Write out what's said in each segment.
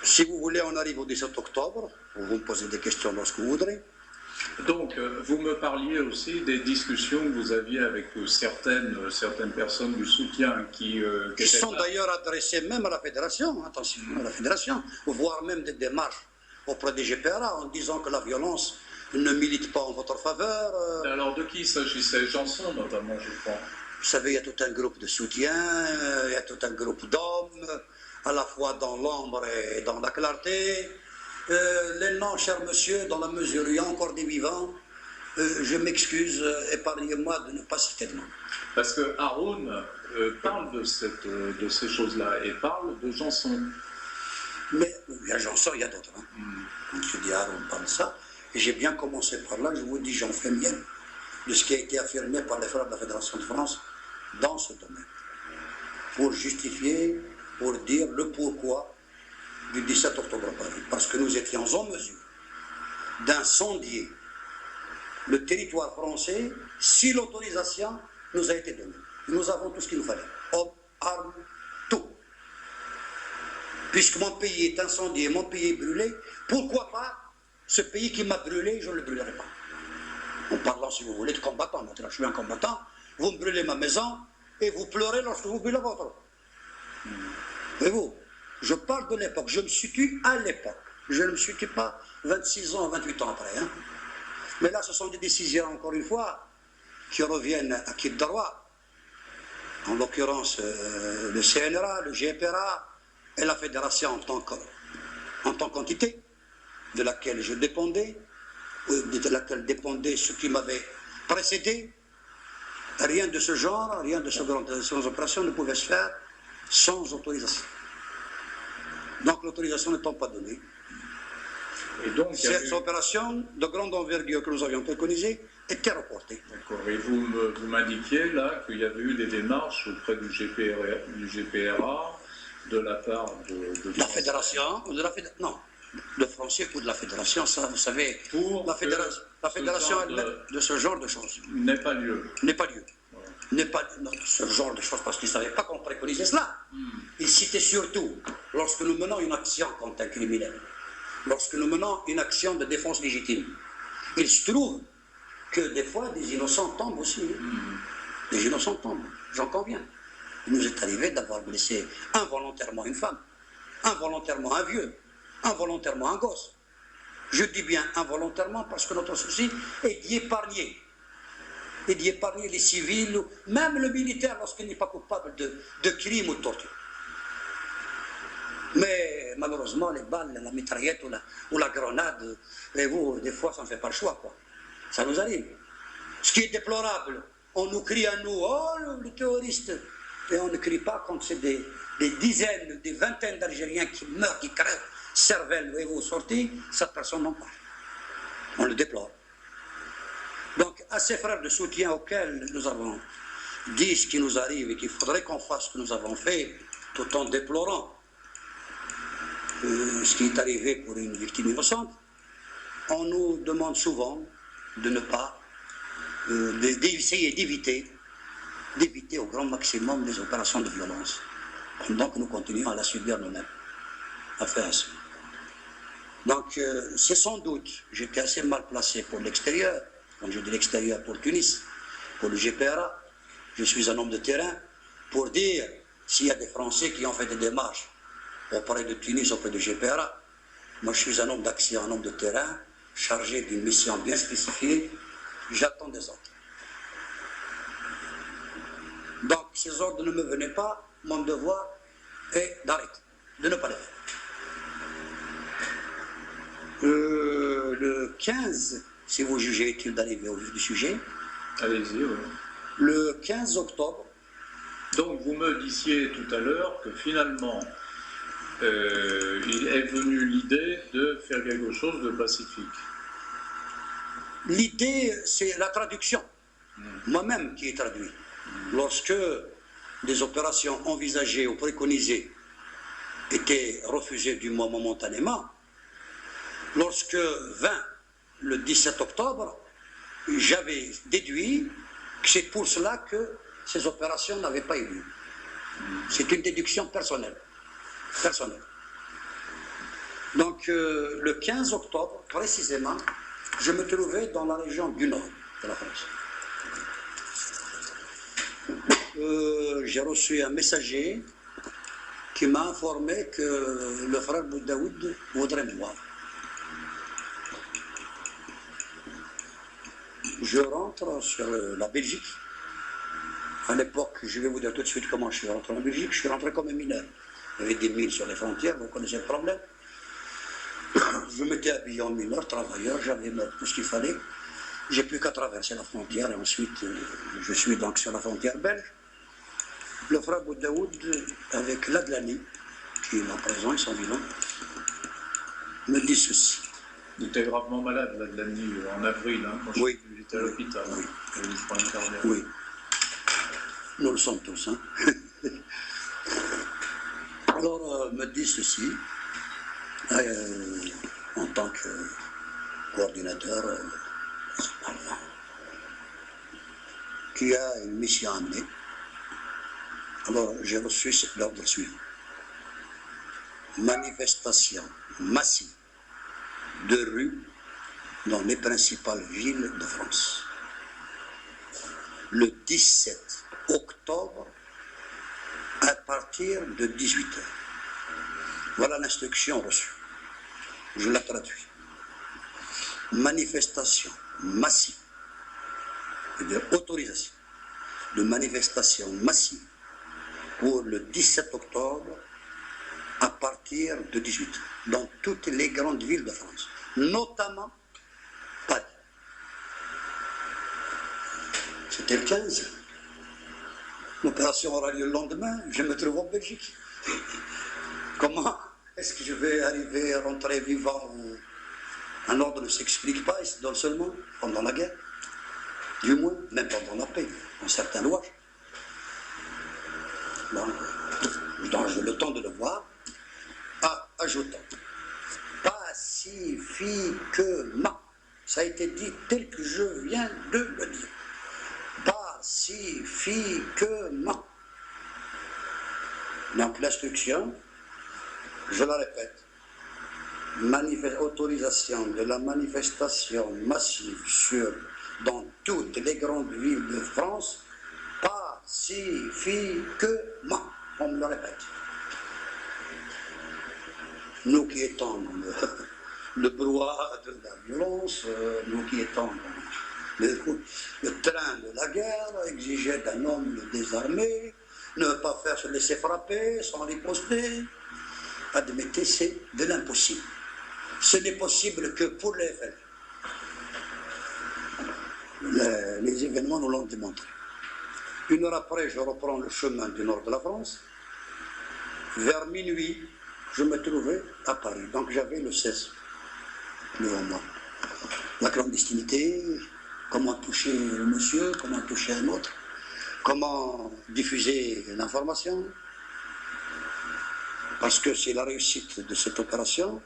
si vous voulez, on arrive au 17 octobre. Vous me posez des questions lorsque vous voudrez. Donc, vous me parliez aussi des discussions que vous aviez avec certaines personnes du soutien qui sont d'ailleurs adressées même à la fédération, attention, à la fédération, voire même des démarches auprès des GPRA en disant que la violence ne milite pas en votre faveur. Alors, de qui s'agissait? Janson, notamment, je crois. Vous savez, il y a tout un groupe de soutien, il y a tout un groupe d'hommes, à la fois dans l'ombre et dans la clarté. Les noms, cher monsieur, dans la mesure où il y a encore des vivants, je m'excuse, épargnez-moi de ne pas citer de nom. Parce que Haroun parle de ces choses-là et parle de Janson. Mais il y a Janson, il y a d'autres. Hein. Je dis Haroun parle de ça. Et j'ai bien commencé par là, je vous dis, j'en fais bien de ce qui a été affirmé par les frères de la Fédération de France dans ce domaine. Pour justifier, pour dire le pourquoi du 17 octobre à Paris. Parce que nous étions en mesure d'incendier le territoire français si l'autorisation nous a été donnée. Nous avons tout ce qu'il nous fallait. Hommes, armes, tout. Puisque mon pays est incendié, mon pays est brûlé, pourquoi pas ce pays qui m'a brûlé, je ne le brûlerai pas. En parlant, si vous voulez, de combattant. Maintenant, je suis un combattant, vous me brûlez ma maison et vous pleurez lorsque vous brûlez la vôtre. Et vous, je parle de l'époque, je me situe à l'époque. Je ne me situe pas 26 ans, 28 ans après. Hein. Mais là, ce sont des décisions, encore une fois, qui reviennent à qui de droit. En l'occurrence, le CNRA, le GPRA et la Fédération en tant qu'entité de laquelle je dépendais, de laquelle dépendaient ceux qui m'avaient précédé. Rien de ce genre, rien de ces opérations ne pouvait se faire sans autorisation. Donc l'autorisation n'étant pas donnée. Et donc, ces opérations de grande envergure que nous avions préconisées étaient reportées. D'accord. Et vous m'indiquiez là qu'il y avait eu des démarches auprès du GPRA de la part de la fédération, non, de Français ou de la fédération, ça vous savez, pour la fédération elle-même de ce genre de choses. N'est pas lieu. N'est pas lieu. N'est pas ce genre de choses parce qu'ils ne savaient pas qu'on préconisait cela. Ils citaient surtout lorsque nous menons une action contre un criminel, lorsque nous menons une action de défense légitime. Il se trouve que des fois des innocents tombent aussi. Des innocents tombent, j'en conviens. Il nous est arrivé d'avoir blessé involontairement une femme, involontairement un vieux, involontairement un gosse. Je dis bien involontairement parce que notre souci est d'y épargner. Et d'y épargner les civils, même le militaire lorsqu'il n'est pas coupable de crimes ou de torture. Mais malheureusement, les balles, la mitraillette ou la grenade, et vous, des fois, ça ne fait pas le choix, quoi. Ça nous arrive. Ce qui est déplorable, on nous crie à nous, oh, les terroristes. Et on ne crie pas quand c'est des dizaines, des vingtaines d'Algériens qui meurent, qui crèvent, cervelle, et vous sortez, cette personne n'en parle. On le déplore. Donc, à ces frères de soutien auxquels nous avons dit ce qui nous arrive et qu'il faudrait qu'on fasse ce que nous avons fait, tout en déplorant ce qui est arrivé pour une victime innocente, on nous demande souvent de ne pas, d'essayer d'éviter au grand maximum les opérations de violence. Donc, nous continuons à la subir nous-mêmes, à faire ça. Donc, c'est sans doute, j'étais assez mal placé pour l'extérieur. Quand je dis l'extérieur, pour Tunis, pour le GPRA, je suis un homme de terrain pour dire s'il y a des Français qui ont fait des démarches auprès de Tunis, auprès du GPRA. Moi, je suis un homme d'action, un homme de terrain, chargé d'une mission bien spécifiée. J'attends des ordres. Donc, ces ordres ne me venaient pas. Mon devoir est d'arrêter, de ne pas les faire. Le 15, si vous jugez utile d'arriver au vif du sujet. Allez-y, oui. Le 15 octobre. Donc vous me disiez tout à l'heure que finalement, il est venu l'idée de faire quelque chose de pacifique. L'idée, c'est la traduction. Moi-même qui ai traduit. Lorsque des opérations envisagées ou préconisées étaient refusées du moins momentanément, lorsque vint le 17 octobre, j'avais déduit que c'est pour cela que ces opérations n'avaient pas eu lieu. C'est une déduction personnelle. Donc, le 15 octobre, précisément, je me trouvais dans la région du nord de la France. J'ai reçu un messager qui m'a informé que le frère Boudaoud voudrait me voir. Je rentre sur la Belgique. À l'époque, je vais vous dire tout de suite comment je suis rentré en Belgique. Je suis rentré comme un mineur. Il y avait des mines sur les frontières, vous connaissez le problème. Je m'étais habillé en mineur, travailleur, j'avais tout ce qu'il fallait. J'ai plus qu'à traverser la frontière et ensuite je suis donc sur la frontière belge. Le frère Boudaoud, avec l'Adlani, qui est là présent, ils sont vivants, me dit ceci. Il était gravement malade, l'Adlani, en avril, hein, quand oui. il était à l'hôpital. Oui. Oui. Nous le sommes tous. Hein. Alors, me dit ceci, en tant que coordinateur, qui a une mission à mener. Alors, j'ai reçu l'ordre suivant. Manifestation massive de rue dans les principales villes de France. Le 17 octobre, à partir de 18h. Voilà l'instruction reçue. Je la traduis. Manifestation massive, c'est-à-dire autorisation de manifestation massive pour le 17 octobre à partir de 18h, dans toutes les grandes villes de France, notamment Paris. C'était le 15. L'opération aura lieu le lendemain, je me trouve en Belgique. Comment est-ce que je vais arriver à rentrer vivant? Un ordre ne s'explique pas, il se donne seulement pendant la guerre. Du moins, même pendant la paix, dans certains lois. Donc j'ai le temps de le voir. Ajoutant, pacifiquement, ça a été dit tel que je viens de le dire. Pacifiquement. Donc l'instruction, je la répète, autorisation de la manifestation massive dans toutes les grandes villes de France, pacifiquement. On me le répète. Nous qui étions dans le brouhaha de la violence, nous qui étions dans le train de la guerre, exigeait d'un homme le désarmer, ne pas faire se laisser frapper, sans riposter. Admettez, c'est de l'impossible. Ce n'est possible que pour les faits. Les événements nous l'ont démontré. Une heure après, je reprends le chemin du nord de la France. Vers minuit, je me trouvais à Paris. Donc j'avais le 16 devant moi. La clandestinité, comment toucher le monsieur, comment toucher un autre, comment diffuser l'information. Parce que c'est la réussite de cette opération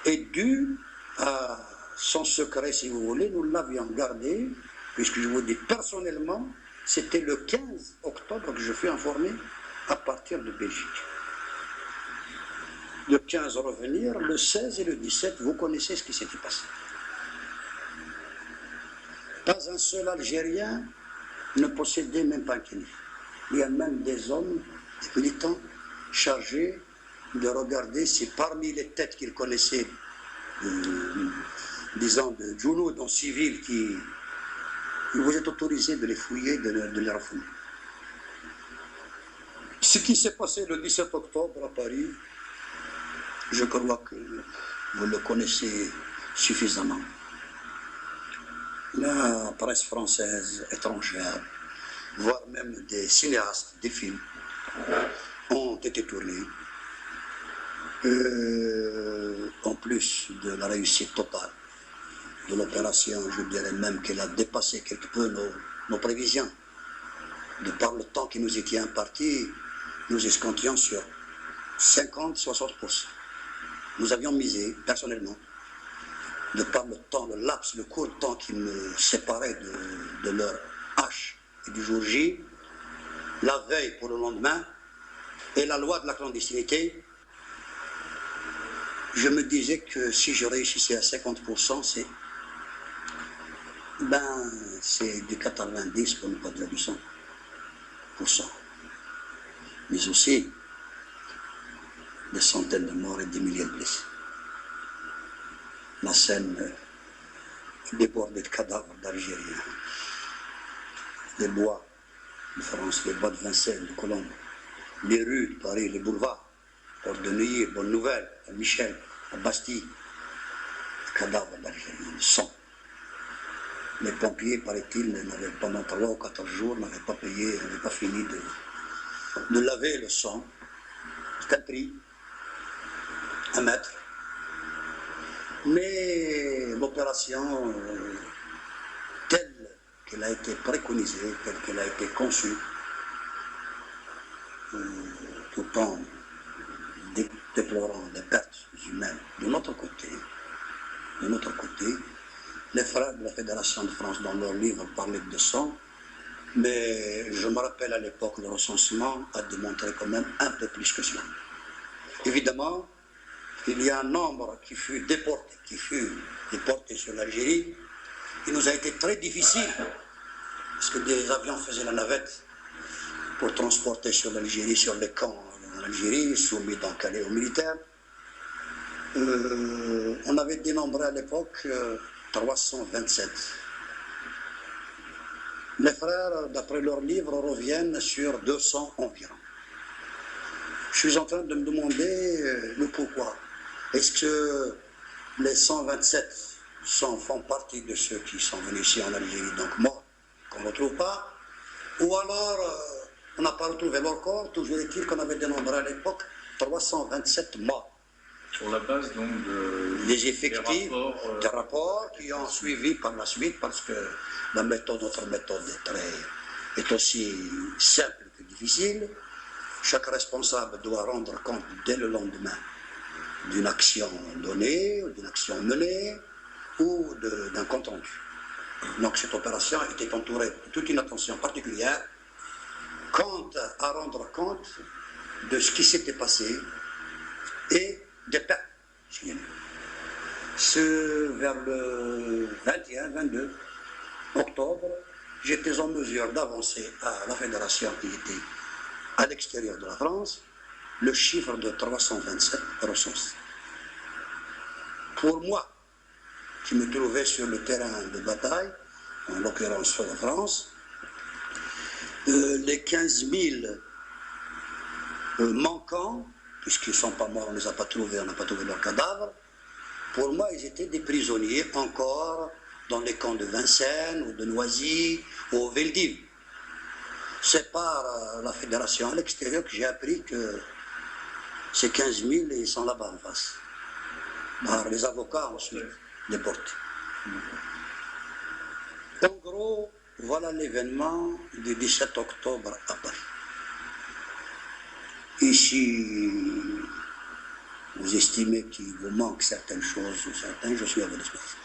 est due à son secret, si vous voulez. Nous l'avions gardé, puisque je vous dis personnellement, c'était le 15 octobre que je fus informé à partir de Belgique. Le 15 revenir, le 16 et le 17, vous connaissez ce qui s'était passé. Pas un seul Algérien ne possédait même pas un kennel. Il y a même des hommes, des militants, chargés de regarder si parmi les têtes qu'ils connaissaient, disons de Djouloud en civil, qui vous êtes autorisé de les fouiller, de les refouler. Ce qui s'est passé le 17 octobre à Paris, je crois que vous le connaissez suffisamment. La presse française, étrangère, voire même des cinéastes, des films, ont été tournés. En plus de la réussite totale de l'opération, je dirais même qu'elle a dépassé quelque peu nos prévisions. De par le temps qui nous était imparti, nous escomptions sur 50-60%. Nous avions misé, personnellement, de par le temps, le laps, le court temps qui me séparait de leur H et du jour J, la veille pour le lendemain, et la loi de la clandestinité, je me disais que si je réussissais à 50%, c'est du 90 pour ne pas dire du 100%. Mais aussi des centaines de morts et des milliers de blessés. La Seine débordée de cadavres d'Algériens, les bois de France, les bois de Vincennes, de Colombes, les rues de Paris, les boulevards, Porte de Neuilly, Bonne Nouvelle, à Michel, à Bastille, les cadavres d'Algériens, le sang. Les pompiers, paraît-il, pendant 3 ou 4 jours, n'avaient pas payé, n'avaient pas fini de laver le sang. C'est un prix, un mètre. Mais l'opération, telle qu'elle a été préconisée, telle qu'elle a été conçue, tout en déplorant les pertes humaines de notre côté, les frères de la Fédération de France, dans leur livre, parlaient de sang, mais je me rappelle à l'époque, le recensement a démontré quand même un peu plus que cela. Évidemment, il y a un nombre qui fut déporté sur l'Algérie. Il nous a été très difficile, parce que des avions faisaient la navette pour transporter sur l'Algérie, sur les camps en Algérie, soumis dans Calais aux militaires. On avait dénombré à l'époque 327. Les frères, d'après leurs livres, reviennent sur 200 environ. Je suis en train de me demander le pourquoi. Est-ce que les 127 font partie de ceux qui sont venus ici en Algérie, donc morts, qu'on ne retrouve pas, ou alors on n'a pas retrouvé leur corps, toujours est-il qu'on avait dénombré à l'époque 327 morts. Sur la base donc des effectifs, des rapports qui ont suivi par la suite, parce que notre méthode est aussi simple que difficile. Chaque responsable doit rendre compte dès le lendemain d'une action donnée, d'une action menée, ou d'un compte rendu. Donc cette opération était entourée de toute une attention particulière quant à rendre compte de ce qui s'était passé et des pertes. Vers le 21-22 octobre, j'étais en mesure d'avancer à la fédération qui était à l'extérieur de la France, le chiffre de 327 recensés. Pour moi, qui me trouvais sur le terrain de bataille, en l'occurrence sur la France, les 15 000 manquants, puisqu'ils ne sont pas morts, on ne les a pas trouvés, on n'a pas trouvé leurs cadavres, pour moi, ils étaient des prisonniers encore dans les camps de Vincennes, ou de Noisy, ou au Veldiv. C'est par la fédération à l'extérieur que j'ai appris que ces 15 000, ils sont là-bas en face. Par les avocats ensuite déportés. En gros, voilà l'événement du 17 octobre à Paris. Ici, vous estimez qu'il vous manque certaines choses, certaines, je suis à votre disposition.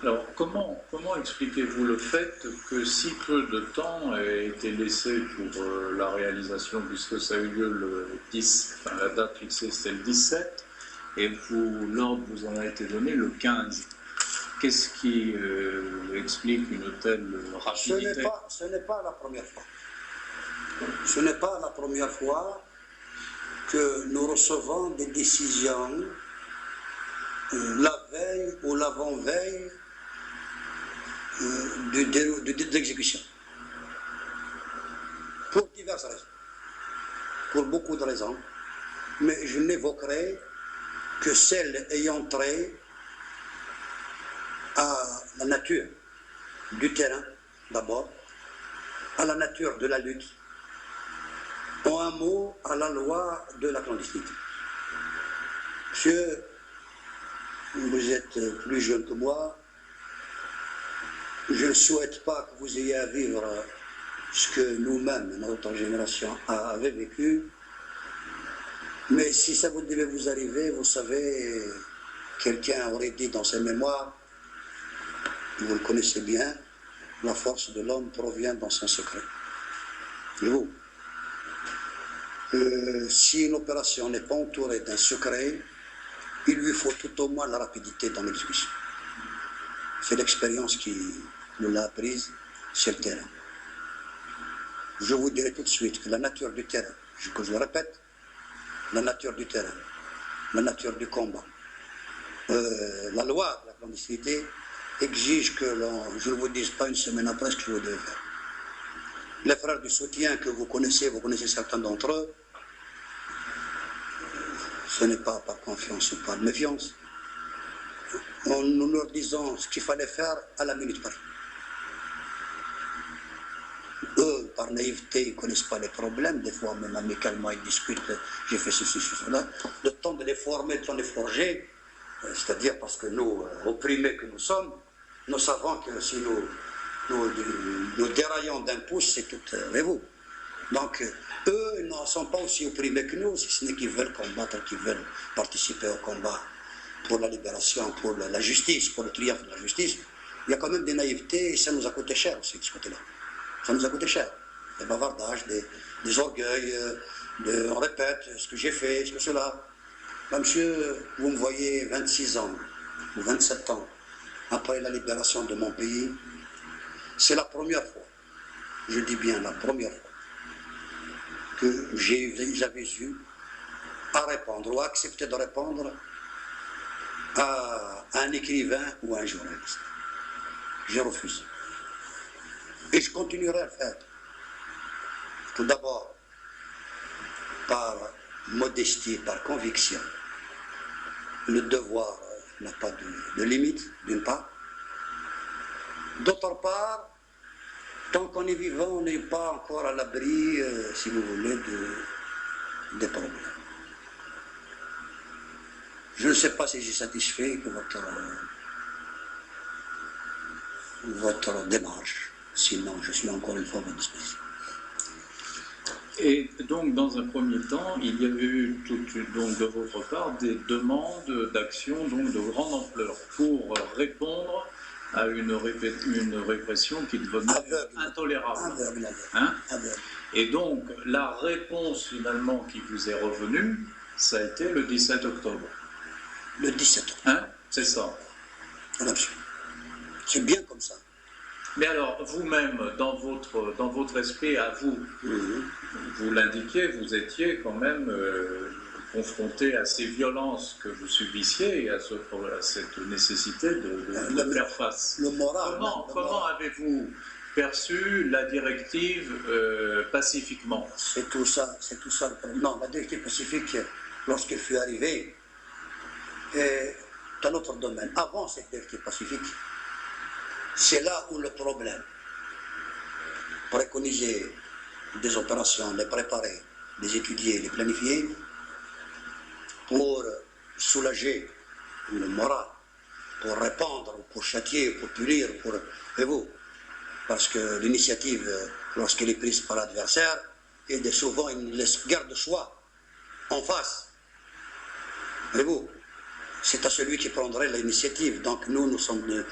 Alors, comment expliquez-vous le fait que si peu de temps ait été laissé pour la réalisation, puisque ça a eu lieu le 10, enfin la date fixée c'était le 17, et l'ordre vous en a été donné le 15. Qu'est-ce qui explique une telle rapidité? Ce n'est pas la première fois. Ce n'est pas la première fois que nous recevons des décisions la veille ou l'avant-veille d'exécution. Pour diverses raisons. Pour beaucoup de raisons. Mais je n'évoquerai que celles ayant trait à la nature du terrain, d'abord, à la nature de la lutte, en un mot, à la loi de la clandestinité. Monsieur, vous êtes plus jeune que moi, je ne souhaite pas que vous ayez à vivre ce que nous-mêmes, notre génération, avait vécu, mais si ça vous devait vous arriver, vous savez, quelqu'un aurait dit dans ses mémoires, vous le connaissez bien, la force de l'homme provient dans son secret. Et vous, Si une opération n'est pas entourée d'un secret, il lui faut tout au moins la rapidité dans l'exécution. C'est l'expérience qui nous l'a apprise sur le terrain. Je vous dirai tout de suite que la nature du terrain, que je le répète, la nature du terrain, la nature du combat, la loi de la clandestinité exige que je ne vous dise pas une semaine après ce que je devais faire. Les frères du soutien que vous connaissez certains d'entre eux, ce n'est pas par confiance ou par méfiance. Nous leur disons ce qu'il fallait faire à la minute près. Eux, par naïveté, ils ne connaissent pas les problèmes. Des fois, même amicalement, ils discutent. J'ai fait ceci, cela. Le temps de les former, de les forger, c'est-à-dire parce que nous, opprimés que nous sommes, nous savons que si nous déraillons d'un pouce, c'est tout vous. Donc, eux, ils ne sont pas aussi opprimés que nous, si ce n'est qu'ils veulent combattre, qu'ils veulent participer au combat pour la libération, pour la justice, pour le triomphe de la justice. Il y a quand même des naïvetés et ça nous a coûté cher aussi de ce côté-là. Ça nous a coûté cher. Des bavardages, des orgueils, on répète ce que j'ai fait, ce que cela. Ben, monsieur, vous me voyez 26 ans ou 27 ans après la libération de mon pays, c'est la première fois, je dis bien la première fois, que j'avais eu à répondre ou à accepter de répondre à un écrivain ou à un journaliste. J'ai refusé. Et je continuerai à le faire. Tout d'abord, par modestie, par conviction. Le devoir n'a pas de limite, d'une part. D'autre part, tant qu'on est vivant, on n'est pas encore à l'abri, si vous voulez, des problèmes. Je ne sais pas si j'ai satisfait que votre démarche. Sinon, je suis encore une fois à votre disposition. Et donc, dans un premier temps, il y avait eu donc, de votre part des demandes d'action de grande ampleur pour répondre à une répression qui devenait intolérable. Hein? Et donc, la réponse finalement qui vous est revenue, ça a été le 17 octobre. Le 17 octobre. Hein? C'est ça. C'est bien comme ça. Mais alors, vous-même, dans votre esprit à vous, vous l'indiquiez, vous étiez quand même confronté à ces violences que vous subissiez et à cette nécessité de faire face. Le moral. Comment avez-vous perçu la directive pacifiquement? C'est tout ça. Non, la directive pacifique, lorsqu'elle fut arrivée, est un autre domaine. Avant cette directive pacifique, c'est là où le problème, préconiser des opérations, les préparer, les étudier, les planifier, pour soulager le moral, pour répondre, pour châtier, pour punir, voyez-vous, parce que l'initiative, lorsqu'elle est prise par l'adversaire, il y a souvent une guerre de choix en face. Voyez-vous, c'est à celui qui prendrait l'initiative. Donc nous nous sommes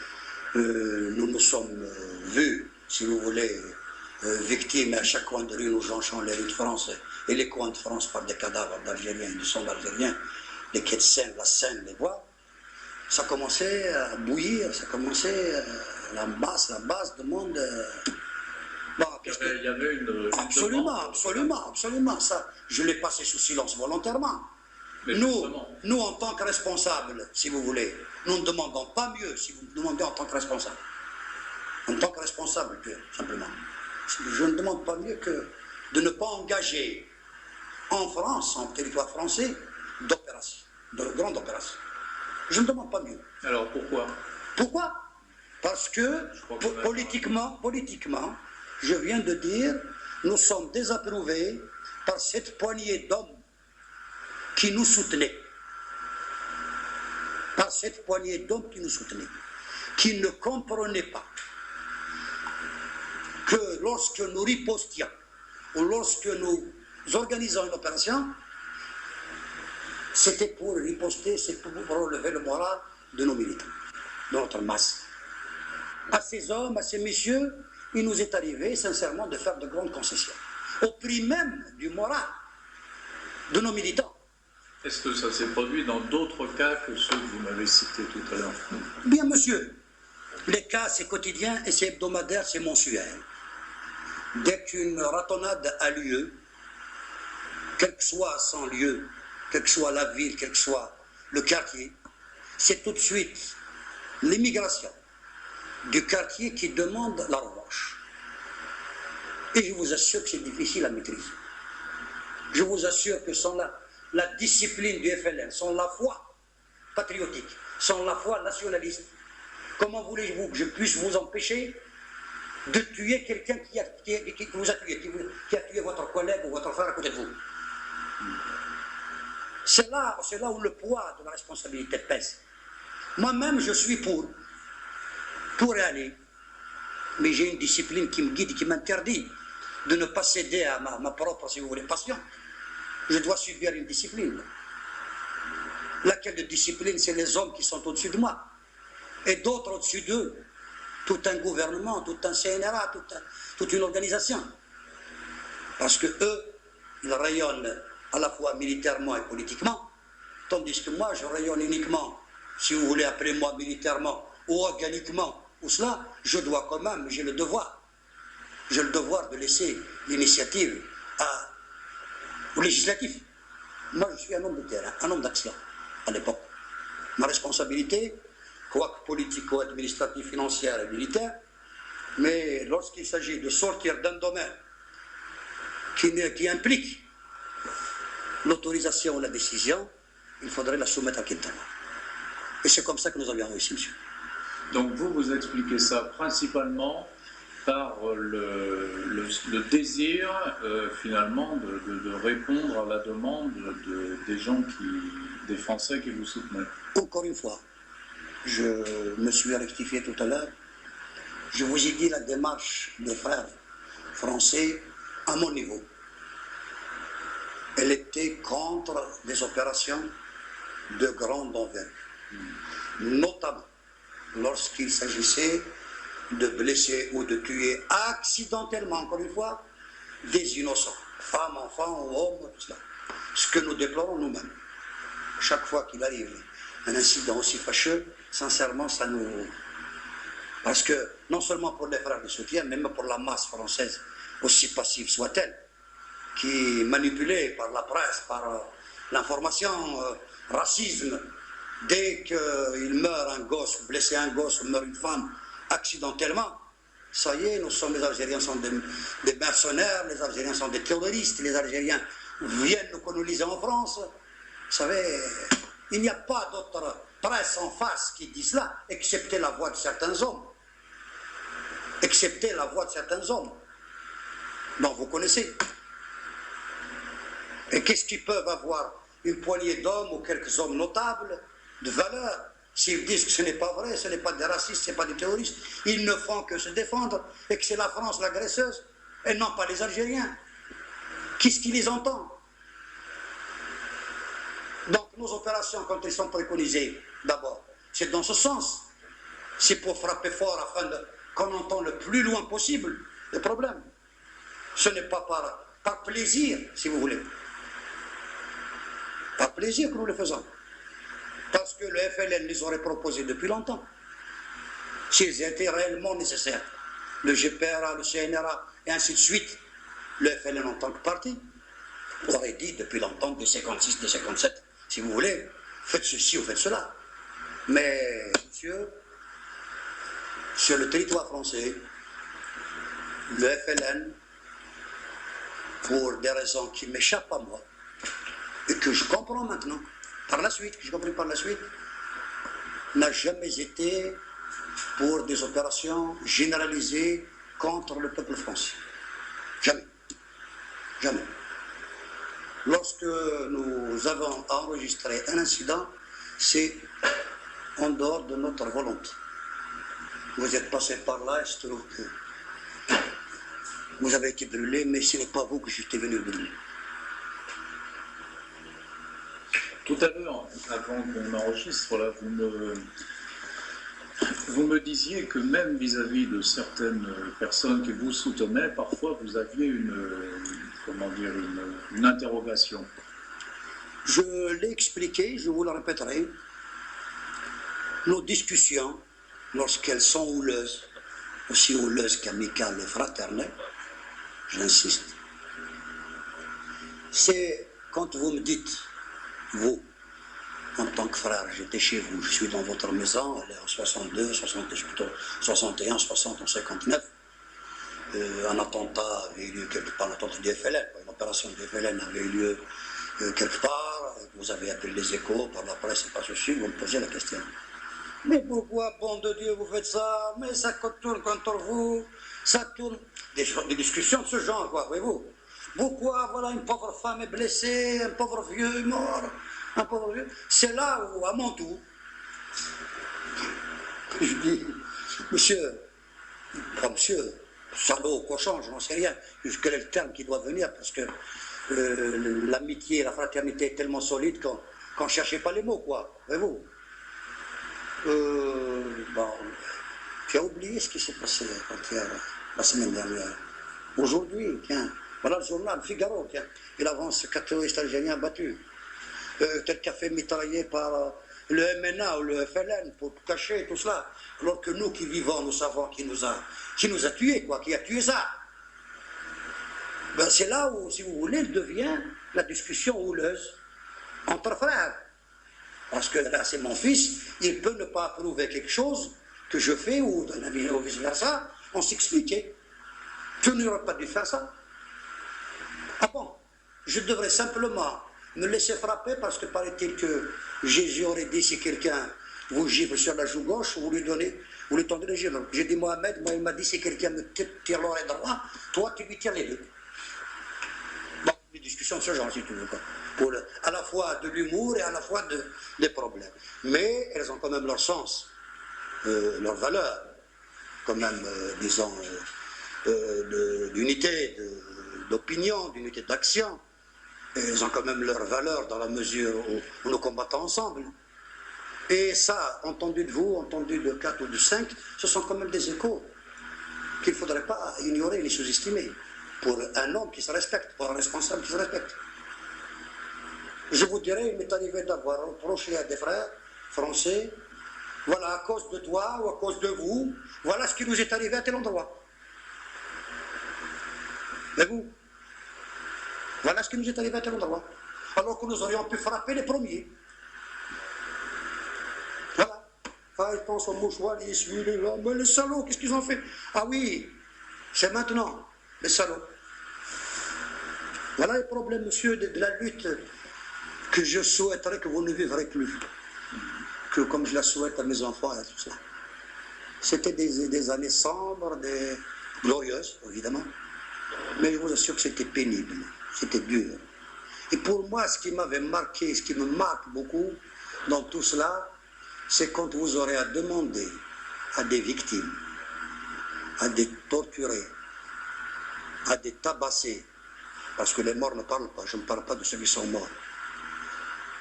vus, si vous voulez, victimes. À chaque coin de rue, nous jonchons les rues de France et les coins de France par des cadavres d'Algériens et du sang d'Algériens, les quais de Seine, la Seine, les voies. Ça commençait à bouillir, ça commençait la base de monde. Bon, il y avait une absolument. Ça, je l'ai passé sous silence volontairement. Nous, en tant que responsables, si vous voulez, nous ne demandons pas mieux si vous demandez en tant que responsable. En tant que responsable, simplement. Je ne demande pas mieux que de ne pas engager en France, en territoire français, d'opérations, de grandes opérations. Je ne demande pas mieux. Alors pourquoi? Pourquoi? Parce que politiquement, je viens de dire, nous sommes désapprouvés par cette poignée d'hommes qui nous soutenaient. Par cette poignée d'hommes qui nous soutenaient, qui ne comprenaient pas que lorsque nous ripostions ou lorsque nous organisons une opération, c'était pour riposter, c'est pour relever le moral de nos militants, de notre masse. À ces hommes, à ces messieurs, il nous est arrivé sincèrement de faire de grandes concessions, au prix même du moral de nos militants. Est-ce que ça s'est produit dans d'autres cas que ceux que vous m'avez cités tout à l'heure? Bien, monsieur. Les cas, c'est quotidien et c'est hebdomadaire, c'est mensuel. Dès qu'une ratonnade a lieu, quel que soit son lieu, quelle que soit la ville, quel que soit le quartier, c'est tout de suite l'immigration du quartier qui demande la revanche. Et je vous assure que c'est difficile à maîtriser. Je vous assure que sans la discipline du FLN, sans la foi patriotique, sans la foi nationaliste, comment voulez-vous que je puisse vous empêcher de tuer quelqu'un qui vous a tué, qui a tué votre collègue ou votre frère à côté de vous? C'est là où le poids de la responsabilité pèse. Moi-même, je suis pour y aller, mais j'ai une discipline qui me guide et qui m'interdit de ne pas céder à ma propre, si vous voulez, passion. Je dois subir une discipline. Laquelle de discipline? C'est les hommes qui sont au-dessus de moi. Et d'autres au-dessus d'eux. Tout un gouvernement, tout un CNRA, toute une organisation. Parce que eux, ils rayonnent à la fois militairement et politiquement, tandis que moi, je rayonne uniquement, si vous voulez, appelez-moi militairement ou organiquement, ou cela, je dois quand même, j'ai le devoir. J'ai le devoir de laisser l'initiative au législatif. Moi, je suis un homme de terrain, un homme d'action, à l'époque. Ma responsabilité, quoique politico-administrative, financière et militaire, mais lorsqu'il s'agit de sortir d'un domaine qui implique l'autorisation ou la décision, il faudrait la soumettre à quelqu'un. Et c'est comme ça que nous avions réussi, monsieur. Donc vous expliquez ça principalement par le désir, finalement, de répondre à la demande des Français qui vous soutenaient. Encore une fois, je me suis rectifié tout à l'heure. Je vous ai dit la démarche des frères français à mon niveau. Elle était contre des opérations de grande envergure, notamment lorsqu'il s'agissait de blesser ou de tuer accidentellement, encore une fois, des innocents, femmes, enfants ou hommes, tout cela. Ce que nous déplorons nous-mêmes. Chaque fois qu'il arrive un incident aussi fâcheux, sincèrement, ça nous... Parce que, non seulement pour les frères de soutien, mais même pour la masse française, aussi passive soit-elle, qui, manipulée par la presse, par l'information, racisme, dès qu'il meurt un gosse, blessé un gosse, ou meurt une femme, accidentellement, ça y est, nous sommes, les Algériens sont des mercenaires, les Algériens sont des terroristes, les Algériens viennent nous coloniser en France. Vous savez, il n'y a pas d'autre presse en face qui dit cela, excepté la voix de certains hommes. Excepté la voix de certains hommes. Donc vous connaissez. Et qu'est-ce qu'ils peuvent avoir? Une poignée d'hommes ou quelques hommes notables, de valeur. S'ils disent que ce n'est pas vrai, ce n'est pas des racistes, ce n'est pas des terroristes, ils ne font que se défendre et que c'est la France l'agresseuse et non pas les Algériens. Qu'est-ce qui les entend? Donc nos opérations, quand elles sont préconisées, d'abord, c'est dans ce sens. C'est pour frapper fort afin qu'on entende le plus loin possible les problèmes. Ce n'est pas par plaisir, si vous voulez. Par plaisir que nous le faisons. Parce que le FLN les aurait proposés depuis longtemps. S'ils étaient réellement nécessaires. Le GPRA, le CNRA, et ainsi de suite, le FLN en tant que parti aurait dit depuis longtemps, de 56, de 57, si vous voulez, faites ceci ou faites cela. Mais, monsieur, sur le territoire français, le FLN, pour des raisons qui m'échappent à moi, et que je comprends maintenant, par la suite, que j'ai compris par la suite, n'a jamais été pour des opérations généralisées contre le peuple français. Jamais. Jamais. Lorsque nous avons enregistré un incident, c'est en dehors de notre volonté. Vous êtes passé par là, il se trouve que vous avez été brûlé, mais ce n'est pas vous que j'étais venu brûler. Tout à l'heure, avant qu'on enregistre, là, vous me disiez que même vis-à-vis de certaines personnes qui vous soutenaient, parfois vous aviez une interrogation. Je l'ai expliqué, je vous le répéterai. Nos discussions, lorsqu'elles sont houleuses, aussi houleuses qu'amicales et fraternelles, j'insiste, c'est quand vous me dites, vous, en tant que frère, j'étais chez vous, je suis dans votre maison, elle est en 62, 61, 60, en 59. Un attentat avait eu lieu quelque part, un attentat du FLN, une opération du FLN avait eu lieu quelque part, vous avez appelé les échos par la presse et pas ceci, vous me posez la question. Mais pourquoi, bon de Dieu, vous faites ça? Mais ça tourne contre vous, ça tourne. Des discussions de ce genre, quoi, voyez-vous. Pourquoi, voilà, une pauvre femme est blessée, un pauvre vieux est mort, un pauvre vieux. C'est là où, à mon tour, je dis, monsieur, pas monsieur, salaud, cochon, je n'en sais rien, quel est le terme qui doit venir, parce que l'amitié, la fraternité est tellement solide qu'on ne cherchait pas les mots, quoi, voyez-vous. Bon, tu as oublié ce qui s'est passé la semaine dernière. Aujourd'hui, tiens, voilà le journal, Figaro, tiens, il avance 4 terroristes algériens battus. Tel café mitraillé par le MNA ou le FLN pour cacher tout cela. Alors que nous qui vivons, nous savons qui nous a tués, quoi, qui a tué ça. Ben, c'est là où, si vous voulez, devient la discussion houleuse entre frères. Parce que là, c'est mon fils, il peut ne pas approuver quelque chose que je fais ou vice-versa, on s'expliquait. Tu n'aurais pas dû faire ça. Ah bon, je devrais simplement me laisser frapper parce que paraît-il que Jésus aurait dit si quelqu'un vous gifle sur la joue gauche, vous lui tendez le genou. J'ai dit Mohamed, moi il m'a dit si quelqu'un me tire l'oreille droit, toi tu lui tires les deux. Bon, des discussions de ce genre si tu veux, quoi. Pour à la fois de l'humour et à la fois des problèmes. Mais elles ont quand même leur sens, leur valeur, quand même, disons, d'unité d'opinion, d'unité d'action. Elles ont quand même leur valeur dans la mesure où nous combattons ensemble. Et ça, entendu de vous, entendu de 4 ou de 5, ce sont quand même des échos qu'il ne faudrait pas ignorer ni sous-estimer pour un homme qui se respecte, pour un responsable qui se respecte. Je vous dirais, il m'est arrivé d'avoir reproché à des frères français, voilà, à cause de toi ou à cause de vous, voilà ce qui nous est arrivé à tel endroit. Mais vous, voilà ce qui nous est arrivé à tel endroit. Alors que nous aurions pu frapper les premiers. Voilà. Enfin, ils pensent aux mouchoirs, ils essuient les gens. Mais les salauds, qu'est-ce qu'ils ont fait? Ah oui, c'est maintenant, les salauds. Voilà le problème, monsieur, de la lutte que je souhaiterais que vous ne vivrez plus, que comme je la souhaite à mes enfants et tout ça. C'était des années sombres, glorieuses, évidemment, mais je vous assure que c'était pénible, c'était dur. Et pour moi, ce qui m'avait marqué, ce qui me marque beaucoup dans tout cela, c'est quand vous aurez à demander à des victimes, à des torturés, à des tabassés, parce que les morts ne parlent pas, je ne parle pas de ceux qui sont morts,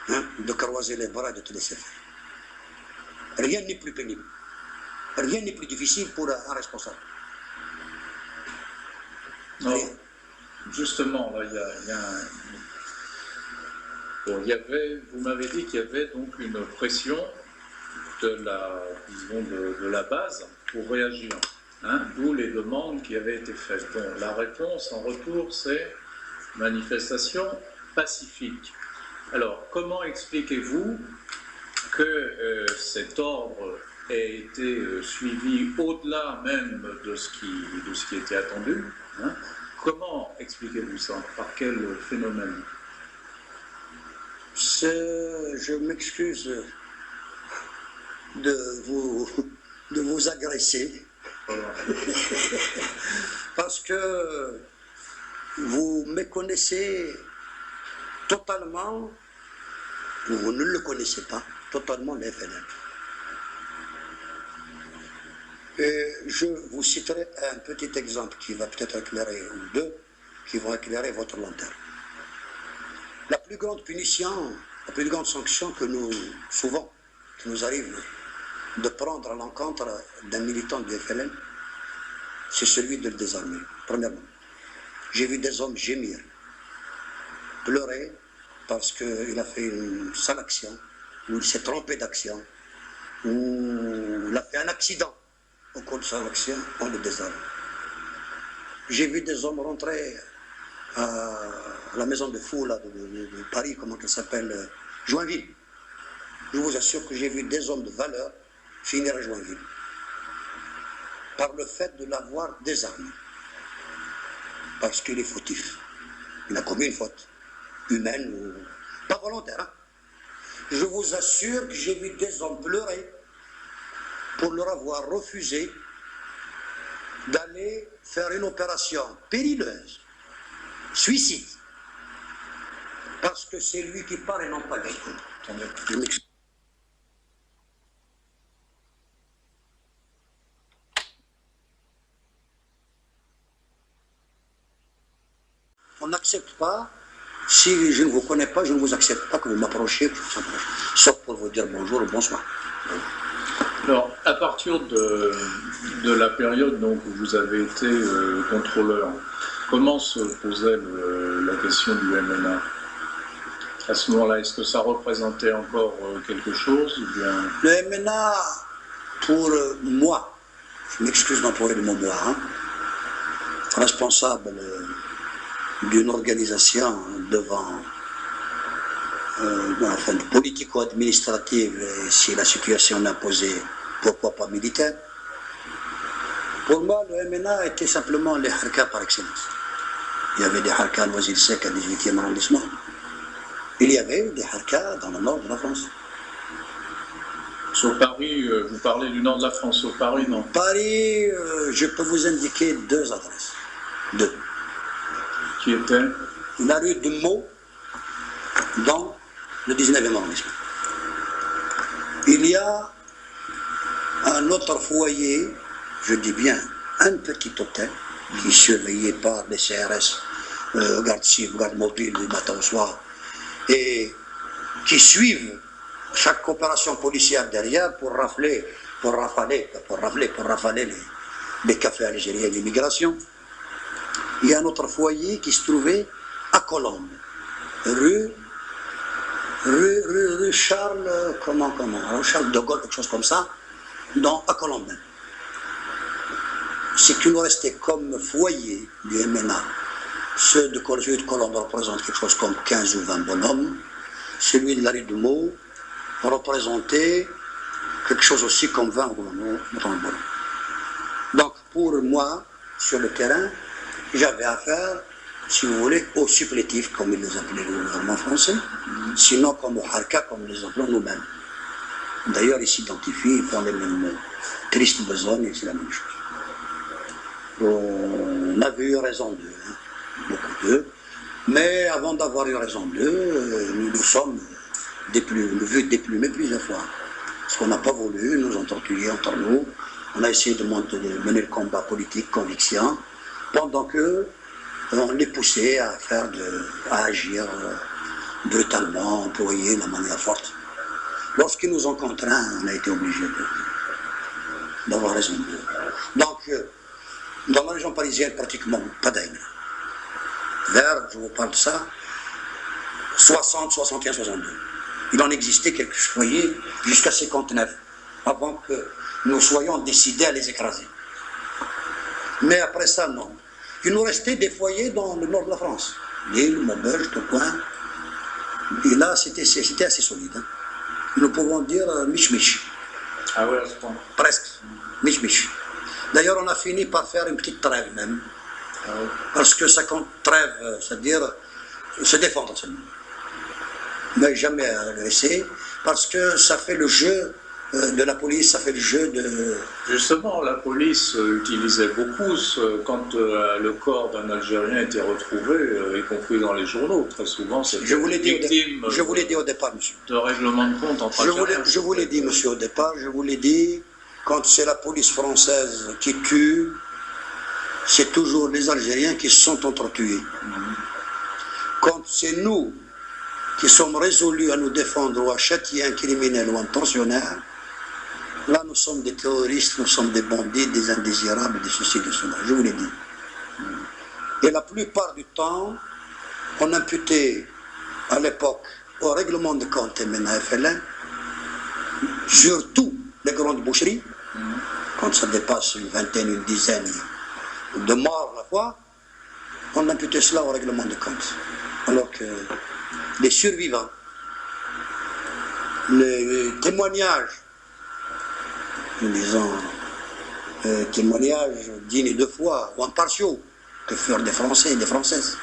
hein, de croiser les bras et de te laisser faire. Rien n'est plus pénible. Rien n'est plus difficile pour un responsable. Non, justement, là, il y avait, vous m'avez dit qu'il y avait donc une pression de la base pour réagir, hein, d'où les demandes qui avaient été faites. Bon, la réponse en retour, c'est manifestation pacifique. Alors, comment expliquez-vous que cet ordre ait été suivi au-delà même de ce qui était attendu, hein? Comment expliquez-vous ça? Par quel phénomène? Je m'excuse de vous agresser, voilà. Parce que vous méconnaissez totalement, ou vous ne le connaissez pas, totalement le FLN. Et je vous citerai un petit exemple qui va peut-être éclairer, ou deux, qui vont éclairer votre lanterne. La plus grande punition, la plus grande sanction que souvent, qui nous arrive de prendre à l'encontre d'un militant du FLN, c'est celui de le désarmer, premièrement. J'ai vu des hommes gémir, pleurer, parce qu'il a fait une sale action, où il s'est trompé d'action, où il a fait un accident. Au cours de son action, on le désarme. J'ai vu des hommes rentrer à la maison de fou là, de Paris, comment ça s'appelle, Joinville. Je vous assure que j'ai vu des hommes de valeur finir à Joinville, par le fait de l'avoir désarmé, parce qu'il est fautif. Il a commis une faute humaine ou pas volontaire. Hein. Je vous assure que j'ai vu des hommes pleurer pour leur avoir refusé d'aller faire une opération périlleuse, suicide, parce que c'est lui qui part et non pas lui. On n'accepte pas, si je ne vous connais pas, je ne vous accepte pas que vous m'approchiez, sauf pour vous dire bonjour ou bonsoir. Alors, à partir de la période donc, où vous avez été contrôleur, comment se posait la question du MNA? À ce moment-là, est-ce que ça représentait encore quelque chose ou bien... Le MNA, pour moi, je m'excuse d'employer le mot moi, hein, responsable d'une organisation devant enfin, politico-administrative, et si la situation l'imposait, pourquoi pas militaire. Pour moi, le MNA était simplement les harkas par excellence. Il y avait des harkas à Noisy-le-Sec, à 18e arrondissement. Il y avait des harkas dans le nord de la France. Sur Paris, vous parlez du nord de la France, sur Paris, non? Paris, je peux vous indiquer 2 adresses. 2. Qui était? La rue de Meaux, dans le 19e arrondissement. Il y a un autre foyer, je dis bien un petit hôtel, qui est surveillé par les CRS, garde cible, garde mobile du matin au soir, et qui suivent chaque opération policière derrière pour rafaler les cafés algériens et l'immigration. Il y a un autre foyer qui se trouvait à Colombes, rue Charles, Charles de Gaulle, quelque chose comme ça, à Colombes. Ce qui nous restait comme foyer du MNA, ceux de Colombes représentent quelque chose comme 15 ou 20 bonhommes, celui de la rue de Meaux représentait quelque chose aussi comme 20 ou 30 bonhommes. Donc pour moi, sur le terrain, j'avais affaire, si vous voulez, aux supplétifs, comme ils les appelaient le gouvernement français, sinon comme aux harkas, comme nous les appelons nous-mêmes. D'ailleurs, ils s'identifient, ils font les mêmes tristes besognes, et c'est la même chose. On avait eu raison d'eux, hein, beaucoup d'eux, mais avant d'avoir eu raison d'eux, nous nous sommes déplumés plusieurs fois. Parce qu'on n'a pas voulu nous entretuer entre nous, on a essayé de mener le combat politique, conviction, pendant que on les poussait à agir brutalement, employer la manière forte. Lorsqu'ils nous ont contraints, on a été obligés d'avoir raison d'eux. Donc, dans la région parisienne, pratiquement pas d'aigle. Je vous parle de ça, 60, 61, 62. Il en existait quelques foyers jusqu'à 59, avant que nous soyons décidés à les écraser. Mais après ça, non. Il nous restait des foyers dans le nord de la France. Lille, Maubeuge, Tourcoing. Et là, c'était assez solide. Hein. Nous pouvons dire mich-mich. Ah ouais, à ce point. Presque. Mich-mich. D'ailleurs, on a fini par faire une petite trêve même. Ah ouais. Parce que ça compte trêve, c'est-à-dire se défendre seulement. Mais jamais agresser, parce que ça fait le jeu de la police, ça fait le jeu de... Justement, la police utilisait beaucoup quand le corps d'un Algérien était retrouvé, y compris dans les journaux. Très souvent, c'est victime je vous l'ai dit au départ, monsieur. De règlement de compte entre Algériens. Je vous l'ai dit, monsieur, au départ, je vous l'ai dit, quand c'est la police française qui tue, c'est toujours les Algériens qui se sont entretués. Quand c'est nous qui sommes résolus à nous défendre ou à châtier un criminel ou un tortionnaire, là nous sommes des terroristes, nous sommes des bandits, des indésirables, des ceci, de cela, je vous l'ai dit. Et la plupart du temps, on imputait à l'époque, au règlement de compte MNA-FLN, surtout les grandes boucheries, quand ça dépasse une vingtaine, une dizaine de morts à la fois, on imputait cela au règlement de compte. Alors que les survivants, les témoignages, disons, témoignages dignes de foi ou impartiaux que furent des Français et des Françaises,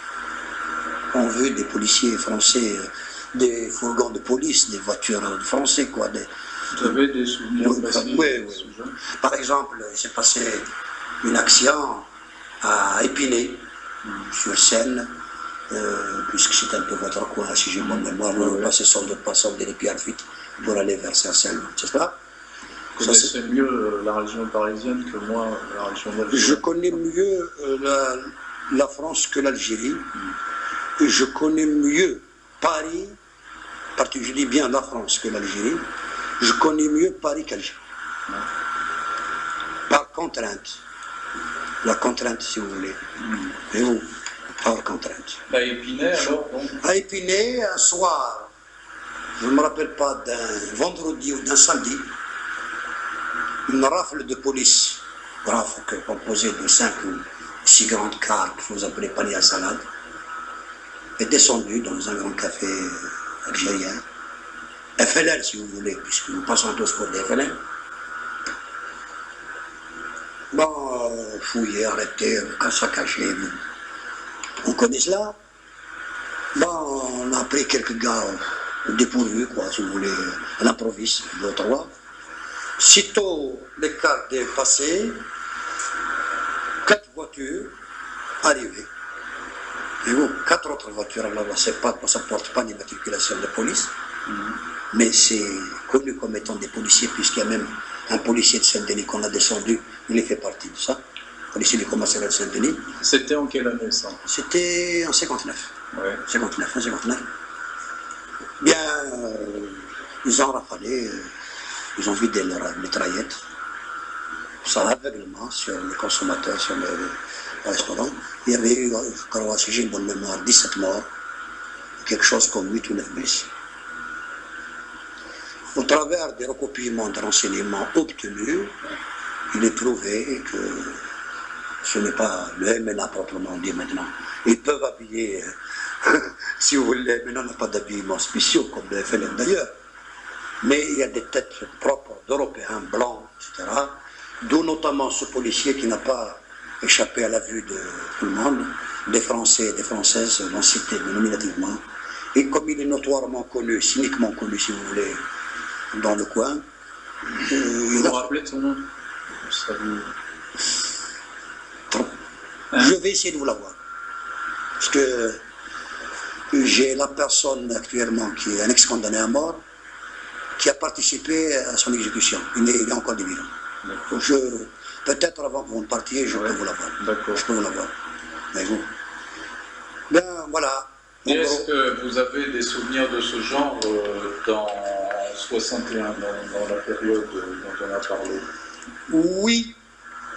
ont vu des policiers français, des fourgons de police, des voitures de français, quoi. Vous avez des souvenirs précis? Oui. Par exemple, il s'est passé un accident à Épinay, sur Seine, puisque c'est un peu votre coin, si j'ai bonne mémoire, on passait sur d'autres passages des pierres fuites pour aller vers Saint-Seine, etc. Vous connaissez mieux la région parisienne que moi, la région d'Algérie? Je connais mieux la France que l'Algérie. Et je connais mieux Paris, parce que je dis bien la France que l'Algérie. Je connais mieux Paris qu'Alger. Par contrainte. La contrainte, si vous voulez. Et vous, par contrainte. À Épinay, alors donc... À Épinay, un soir, je ne me rappelle pas, d'un vendredi ou d'un samedi, une rafle de police, rafle composée de 5 ou 6 grandes cars que vous appelez panier à salade, est descendue dans un grand café algérien, FLN si vous voulez, puisque nous passons tous pour des FLN. Bon, fouillé, arrêté, saccagé, on connaît cela. Bon, on a pris quelques gars au dépourvu, quoi, si vous voulez, à l'improviste, de trois. Sitôt les cartes dépassées, 4 voitures arrivées. Et vous, 4 autres voitures, alors ça ne porte pas d'immatriculation de police, mais c'est connu comme étant des policiers, puisqu'il y a même un policier de Saint-Denis qu'on a descendu, il fait partie de ça, policier du commissariat de Saint-Denis. C'était en quelle année ça? C'était en 59. Ouais. 59. Bien, ils ont rafalé, ils ont vidé leurs mitraillettes, ça aveuglement sur les consommateurs, sur le restaurant. Il y avait eu, je crois, si j'ai une bonne mémoire, 17 morts, quelque chose comme 8 ou 9 blessés. Au travers des recopiements de renseignements obtenus, il est prouvé que ce n'est pas le MNA proprement dit maintenant. Ils peuvent habiller, si vous voulez, maintenant on n'a pas d'habillement spéciaux comme le FLN d'ailleurs, mais il y a des têtes propres d'Européens, blancs, etc., d'où notamment ce policier qui n'a pas échappé à la vue de tout le monde, des Français et des Françaises, l'ont cité nominativement, et comme il est notoirement connu, cyniquement connu si vous voulez, dans le coin. Vous vous rappelez de son nom? Ça vous... Je vais essayer de vous l'avoir. Parce que j'ai la personne actuellement qui est un ex-condamné à mort, qui a participé à son exécution. Il est encore vivant. Peut-être avant que vous ne partiez, je peux vous l'avoir. D'accord. Je peux vous l'avoir. Mais vous. Ben voilà. Et est-ce que vous avez des souvenirs de ce genre dans 61, dans la période dont on a parlé? Oui.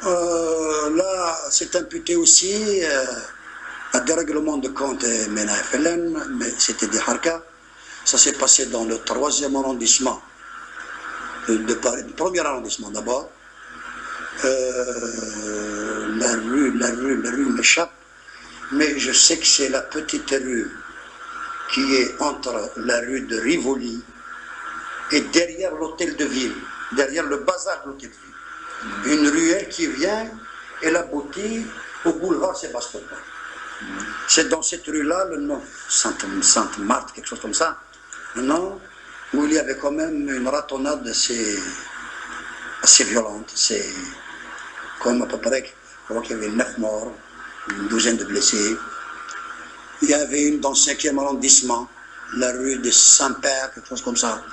Là, c'est imputé aussi à des règlements de compte MENA-FLN, mais c'était des Harka. Ça s'est passé dans le 3e arrondissement de Paris, le 1er arrondissement d'abord. La rue m'échappe, mais je sais que c'est la petite rue qui est entre la rue de Rivoli et derrière l'hôtel de ville, derrière le bazar de l'hôtel de ville. Une ruelle qui vient et l'aboutit au boulevard Sébastopol. C'est dans cette rue-là, le nom, Sainte-Marthe, quelque chose comme ça, le nom où il y avait quand même une ratonnade assez violente. C'est comme à peu près, je crois qu'il y avait 9 morts, une douzaine de blessés. Il y avait une dans le 5e arrondissement, la rue de Saint-Père, quelque chose comme ça.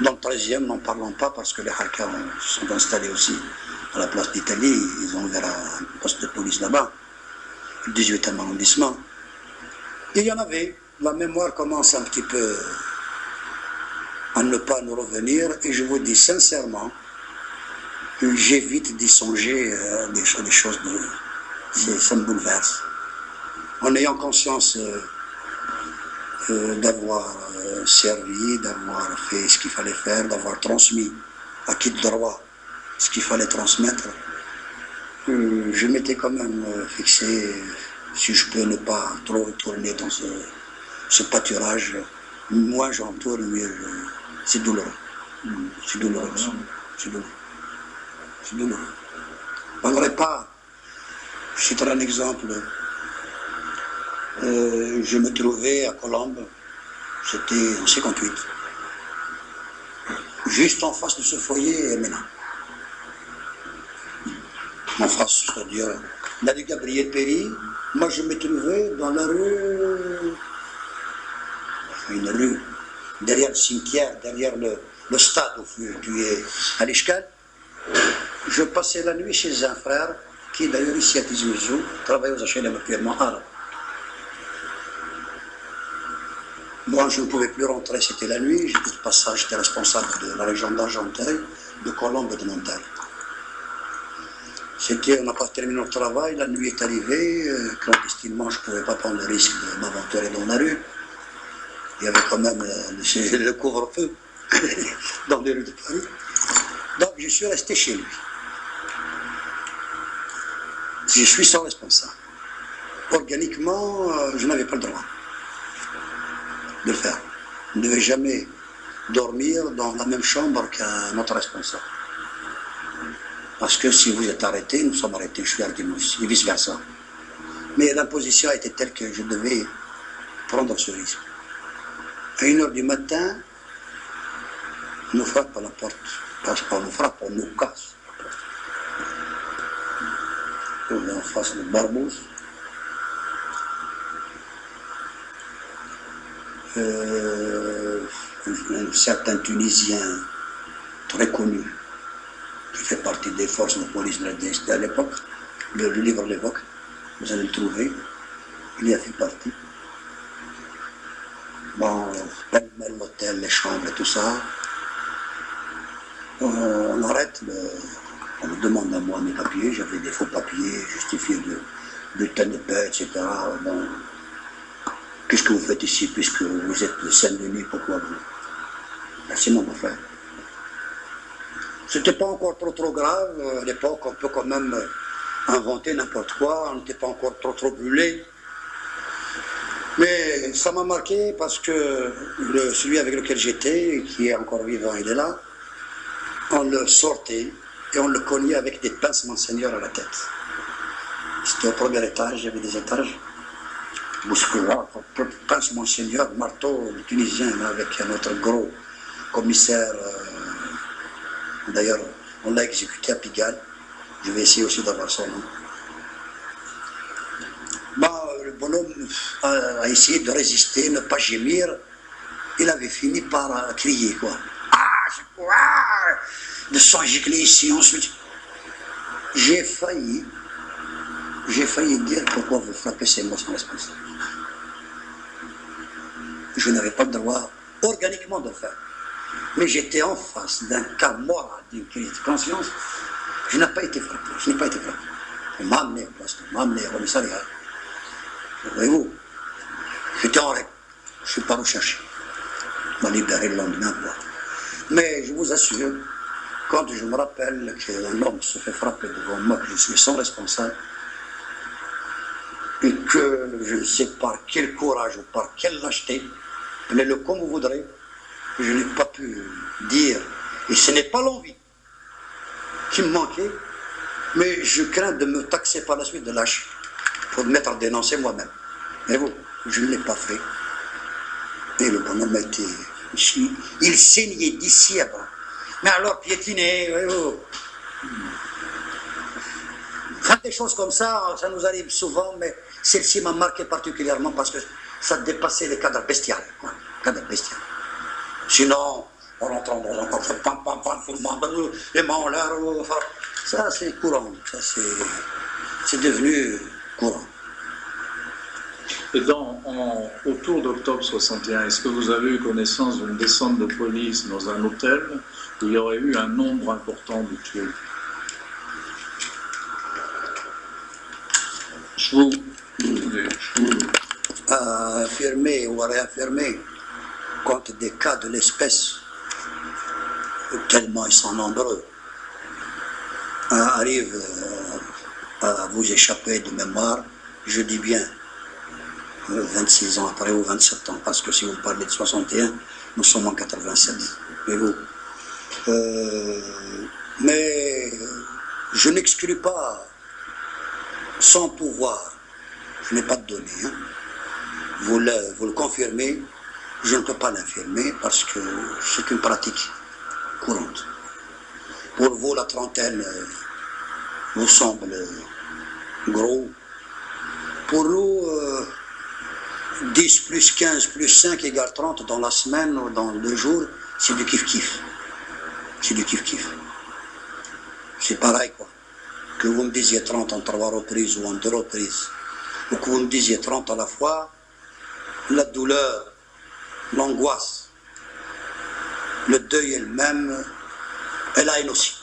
Dans le 13e, n'en parlons pas parce que les Harkas sont installés aussi à la place d'Italie. Ils ont ouvert un poste de police là-bas, le 18e arrondissement. Il y en avait. La mémoire commence un petit peu à ne pas nous revenir et je vous dis sincèrement que j'évite d'y songer des choses ça me bouleverse. En ayant conscience d'avoir servi, d'avoir fait ce qu'il fallait faire, d'avoir transmis à qui de droit ce qu'il fallait transmettre. Je m'étais quand même fixé, si je peux ne pas trop tourner dans ce pâturage, moins j'en tourne, mieux c'est douloureux. C'est douloureux. C'est douloureux. C'est douloureux. Je ne parlerai pas, je citerai un exemple. Je me trouvais à Colombes, c'était en 58, juste en face de ce foyer Mena. En face, c'est-à-dire la rue Gabriel Péry. Moi, je me trouvais dans la rue, une rue, derrière le cimetière, derrière le stade qui est à l'Escale. Je passais la nuit chez un frère qui, d'ailleurs, ici à Tizi-Ouzou, travaille aux HLM actuellement à Arles. Moi, je ne pouvais plus rentrer, c'était la nuit. J'étais de passage, j'étais responsable de la région d'Argenteuil, de Colombes et de Nanterre. On n'a pas terminé notre travail, la nuit est arrivée, clandestinement, je ne pouvais pas prendre le risque de m'aventurer dans la rue. Il y avait quand même le couvre-feu dans les rues de Paris. Donc je suis resté chez lui. Je suis son responsable. Organiquement, je n'avais pas le droit de le faire. Je ne devais jamais dormir dans la même chambre qu'un autre responsable. Parce que si vous êtes arrêté, nous sommes arrêtés, je suis Ardimous, et vice-versa. Mais l'imposition était telle que je devais prendre ce risque. À 1h du matin, on nous frappe à la porte. Parce qu'on nous frappe, on nous casse. On est en face de Barbouze. Un certain Tunisien très connu, qui fait partie des forces de police de la DST à l'époque, le livre l'évoque, vous allez le trouver, il y a fait partie. Bon, l'hôtel, les chambres et tout ça, on arrête, on me demande à moi mes papiers, j'avais des faux papiers justifiés de bulletin de paix, etc. Bon, qu'est-ce que vous faites ici puisque vous êtes de Saint-Denis, pourquoi vous? C'est mon frère. C'était pas encore trop grave, à l'époque on peut quand même inventer n'importe quoi, on n'était pas encore trop brûlé. Mais ça m'a marqué parce que celui avec lequel j'étais, qui est encore vivant, il est là, on le sortait et on le cognait avec des pinces Monseigneur à la tête. C'était au premier étage, il y avait des étages. Bousculard, pince Monseigneur, marteau, le Tunisien, avec un autre gros commissaire. D'ailleurs, on l'a exécuté à Pigalle. Je vais essayer aussi d'avoir son nom. Le bonhomme a essayé de résister, ne pas gémir. Il avait fini par crier, quoi. Ah, c'est quoi? De sang gicler ici, ensuite. J'ai failli dire pourquoi vous frappez ces mots sans responsable. Je n'avais pas le droit organiquement de le faire. Mais j'étais en face d'un cas moral, d'une crise de conscience. Je n'ai pas été frappé, On m'a amené au poste, on m'a amené au commissariat. Voyez-vous, j'étais en règle, je ne suis pas recherché. On m'a libéré le lendemain, quoi. Mais je vous assure, quand je me rappelle qu'un homme se fait frapper devant moi, que je suis son responsable, et que je ne sais par quel courage ou par quelle lâcheté, prenez-le comme vous voudrez, je n'ai pas pu dire, et ce n'est pas l'envie qui me manquait, mais je crains de me taxer par la suite de lâche, pour me mettre à dénoncer moi-même. Mais vous, je ne l'ai pas fait. Et le bonhomme a été... Il saignait d'ici à bas. Mais alors, piétiner, voyez-vous. Des choses comme ça nous arrive souvent, mais celle-ci m'a marqué particulièrement parce que ça dépassait le cadre bestial. Cadre bestial. Sinon, en rentrant dans un coffre, pam, tout le monde, les mains en l'air, ça c'est courant, ça c'est devenu courant. Et autour d'octobre 61, est-ce que vous avez eu connaissance d'une descente de police dans un hôtel où il y aurait eu un nombre important de tués? à affirmer ou à réaffirmer contre des cas de l'espèce, tellement ils sont nombreux, arrivent à vous échapper de mémoire, je dis bien 26 ans après ou 27 ans, parce que si vous parlez de 61, nous sommes en 87, voyez-vous. Mais je n'exclus pas sans pouvoir, je n'ai pas de données, hein. Vous le confirmez, je ne peux pas l'infirmer parce que c'est une pratique courante. Pour vous, la trentaine vous semble gros. Pour nous, 10 plus 15 plus 5 égale 30 dans la semaine ou dans 2 jours, c'est du kiff-kiff. C'est du kiff-kiff. C'est pareil, quoi. Que vous me disiez 30 en 3 reprises ou en 2 reprises, ou que vous me disiez 30 à la fois, la douleur, l'angoisse, le deuil elle-même, elle a une aussi.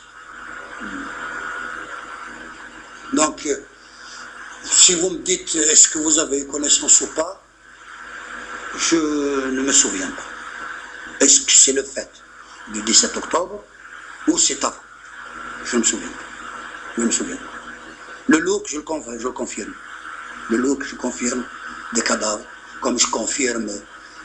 Donc, si vous me dites est-ce que vous avez eu connaissance ou pas, je ne me souviens pas. Est-ce que c'est le fait du 17 octobre ou c'est avant? Je ne me souviens pas. Je ne me souviens pas. Le look, je le confirme. Le look, je confirme des cadavres, comme je confirme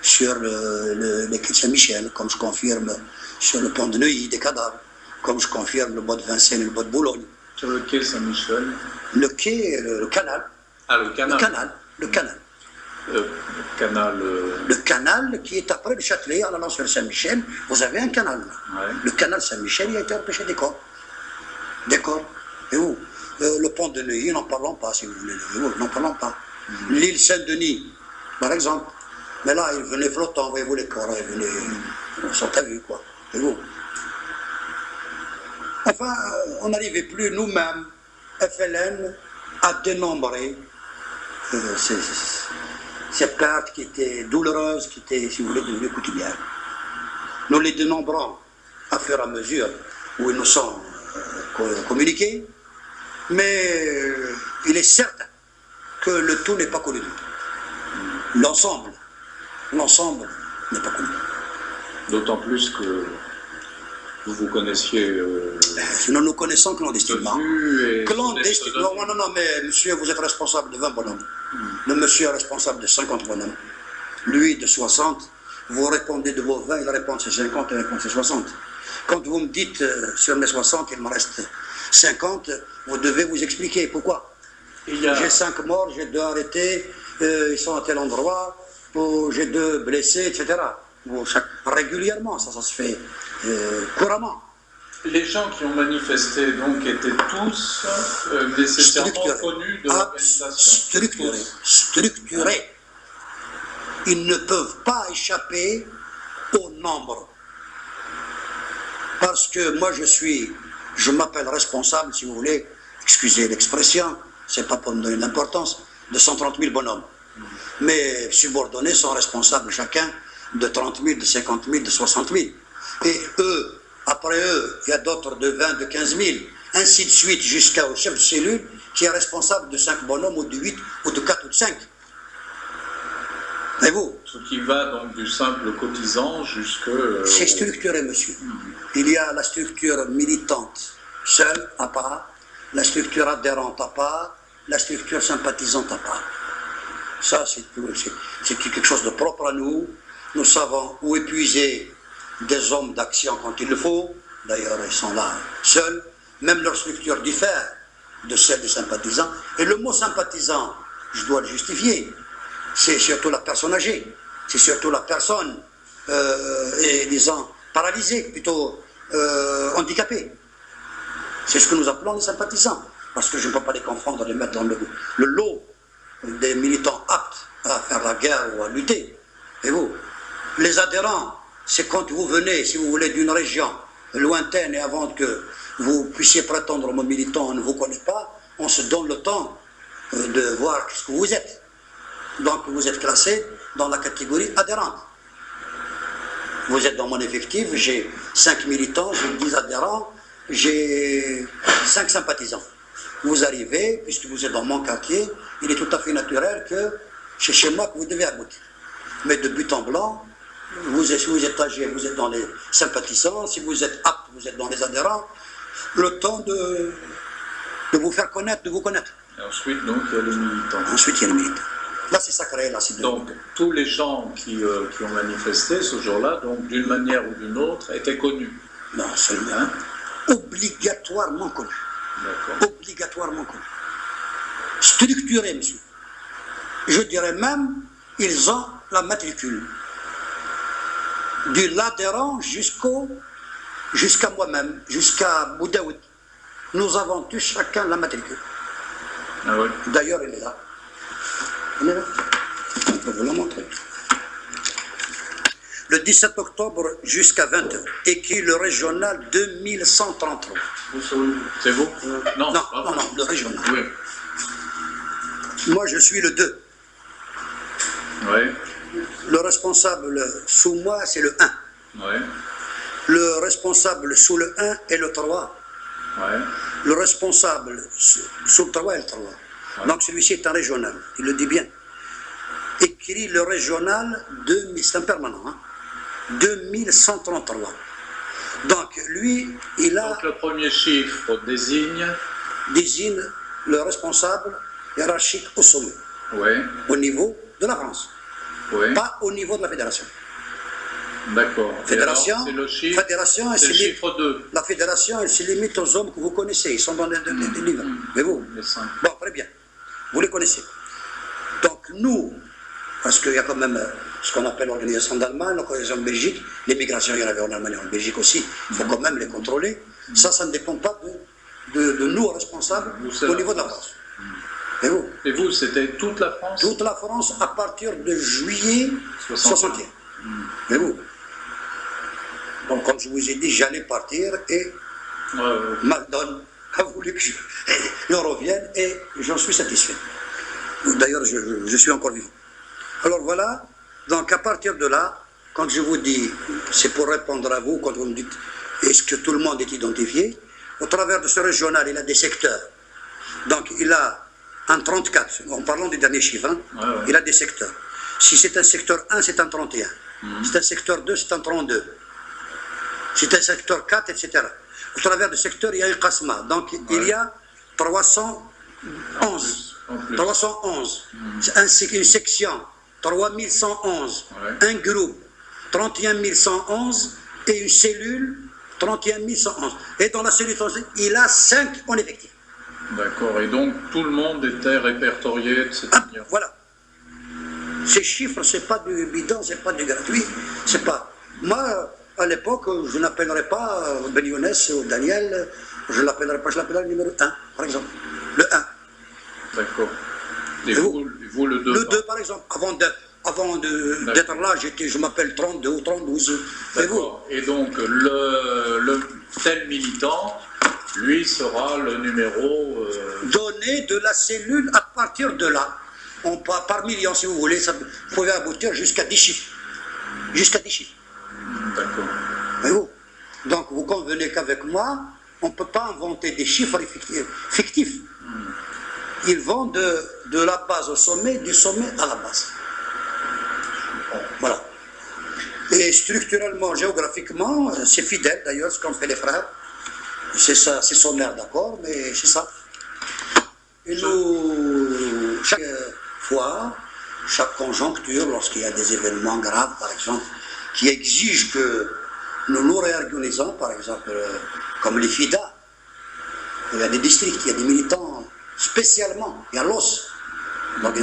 sur les quais de Saint-Michel, comme je confirme sur le pont de Neuilly des cadavres, comme je confirme le bois de Vincennes et le bois de Boulogne. Sur le quai Saint-Michel? Le quai, le canal. Ah, le canal. Le canal. Le canal qui est après le Châtelet, en allant sur Saint-Michel, vous avez un canal là. Ouais. Le canal Saint-Michel, il a été empêché des corps. Des corps. Et où le pont de Neuilly, n'en parlons pas, si vous voulez. N'en parlons pas. L'île Saint-Denis, par exemple. Mais là, ils venaient flottants, voyez-vous, les corps, ils venaient, ils sont à vue, quoi. Voyez-vous. Enfin, on n'arrivait plus, nous-mêmes, FLN, à dénombrer ces pertes qui étaient douloureuses, qui étaient, si vous voulez, devenues quotidiennes. Nous les dénombrons à fur et à mesure où ils nous sont communiqués, mais il est certain que le tout n'est pas connu du tout. L'ensemble n'est pas connu. D'autant plus que vous connaissiez... Nous nous connaissons clandestinement. Clandestinement. Non, mais monsieur, vous êtes responsable de 20 bonhommes. Le monsieur est responsable de 50 bonhommes. Lui, de 60. Vous répondez de vos 20, il répond de ses 50, il répond de ses 60. Quand vous me dites, sur mes 60, il me reste 50, vous devez vous expliquer pourquoi. J'ai 5 morts, j'ai 2 arrêtés, ils sont à tel endroit, j'ai 2 blessés, etc. Régulièrement, ça se fait couramment. Les gens qui ont manifesté donc étaient tous nécessairement connus de l'organisation. Structurés. Ils ne peuvent pas échapper au nombre. Parce que moi je m'appelle responsable, si vous voulez, excusez l'expression, c'est pas pour me donner d'importance, de 130 000 bonhommes. Mes subordonnés sont responsables chacun de 30 000, de 50 000, de 60 000. Et eux, après eux, il y a d'autres de 20, de 15 000, ainsi de suite jusqu'au chef de cellule qui est responsable de 5 bonhommes ou de 8 ou de 4 ou de 5. Et vous? Ce qui va donc du simple cotisant jusque... C'est structuré, monsieur. Il y a la structure militante seule, à part, la structure adhérente à part, la structure sympathisante à part. Ça, c'est quelque chose de propre à nous. Nous savons où épuiser des hommes d'action quand il le faut. D'ailleurs, ils sont là seuls. Même leur structure diffère de celle des sympathisants. Et le mot sympathisant, je dois le justifier. C'est surtout la personne âgée. C'est surtout la personne, disons, paralysée, plutôt handicapée. C'est ce que nous appelons les sympathisants. Parce que je ne peux pas les confondre, les mettre dans le lot des militants aptes à faire la guerre ou à lutter. Et vous, les adhérents, c'est quand vous venez, si vous voulez, d'une région lointaine et avant que vous puissiez prétendre au mot militant, on ne vous connaît pas, on se donne le temps de voir ce que vous êtes. Donc vous êtes classé dans la catégorie adhérente. Vous êtes dans mon effectif, j'ai 5 militants, j'ai 10 adhérents, j'ai 5 sympathisants. Vous arrivez, puisque vous êtes dans mon quartier, il est tout à fait naturel que c'est chez moi que vous devez aboutir. Mais de but en blanc, si vous êtes âgé, vous êtes dans les sympathisants, si vous êtes apte, vous êtes dans les adhérents, le temps de vous faire connaître, de vous connaître. Et ensuite, donc, il y a les militants. Ensuite, il y a les militants. Là, c'est sacré, là, c'est Donc, tous les gens qui ont manifesté ce jour-là, donc d'une manière ou d'une autre, étaient connus. Non, seulement. Hein? Obligatoirement connus. D'accord. Obligatoirement connus. Structurés, monsieur. Je dirais même, ils ont la matricule. De l'adhérent jusqu'à moi-même, jusqu'à Boudaoud. Nous avons tous chacun la matricule. Ah oui. D'ailleurs, elle est là. Elle est là. On peut vous la montrer. Le 17 octobre jusqu'à 20h, écrit le régional 2133. C'est vous? Non, le régional. Oui. Moi, je suis le 2. Oui. Le responsable sous moi, c'est le 1. Oui. Le responsable sous le 1 est le 3. Oui. Le responsable sous le 3 est le 3. Ouais. Donc celui-ci est un régional, il le dit bien. Écrit le régional, c'est un permanent, hein, 2133. Donc lui, il a... Donc le premier chiffre désigne le responsable hiérarchique au sommet, oui. Au niveau de la France, oui. Pas au niveau de la fédération. D'accord. Fédération, c'est le chiffre 2. La fédération, elle se limite aux hommes que vous connaissez, ils sont dans les livres. Mais vous, bon, très bien, vous les connaissez. Donc nous, parce qu'il y a quand même ce qu'on appelle l'organisation d'Allemagne, l'organisation de Belgique, l'immigration, il y en avait en Allemagne et en Belgique aussi, il faut quand même les contrôler. Ça ne dépend pas de nous responsables au niveau de la France. Et vous, c'était toute la France? Toute la France à partir de juillet 61. Mais vous. Donc, comme je vous ai dit, j'allais partir et Maldon a voulu que je revienne et j'en suis satisfait. D'ailleurs, je suis encore vivant. Alors voilà, donc à partir de là, quand je vous dis, c'est pour répondre à vous, quand vous me dites, est-ce que tout le monde est identifié? Au travers de ce régional, il a des secteurs. Donc, il a un 34, en parlant du dernier chiffre, hein, il a des secteurs. Si c'est un secteur 1, c'est un 31. Si c'est un secteur 2, c'est un 32. Si c'est un secteur 4, etc. Au travers du secteur, il y a un qasma. Donc, il y a 311. 311. Une section, 3111. Un groupe, 31111. Et une cellule, 31111. Et dans la cellule, il a 5 en effectif. D'accord. Et donc, tout le monde était répertorié de cette manière. Voilà. Ces chiffres, c'est pas du bidon, c'est pas du gratuit, c'est pas... Moi, à l'époque, je n'appellerais pas Ben Younes ou Daniel, je l'appellerais le numéro 1, par exemple. Le 1. D'accord. Et vous, le 2? Le 2, par exemple. Avant d'être là, je m'appelle 32 ou 32. D'accord. Et donc, le tel militant, lui, sera le numéro... Donné de la cellule à partir de là. Par million, si vous voulez, vous pouvez aboutir jusqu'à 10 chiffres. Jusqu'à 10 chiffres. D'accord. Mais vous, donc vous convenez qu'avec moi, on ne peut pas inventer des chiffres fictifs. Ils vont de la base au sommet, du sommet à la base. Voilà. Et structurellement, géographiquement, c'est fidèle d'ailleurs ce qu'ont fait les frères. C'est ça, c'est sommaire, d'accord, mais c'est ça. Et nous, chaque fois, chaque conjoncture, lorsqu'il y a des événements graves, par exemple, qui exigent que nous nous réorganisons, par exemple, comme les FIDA, il y a des districts, il y a des militants spécialement, il y a l'os. Donc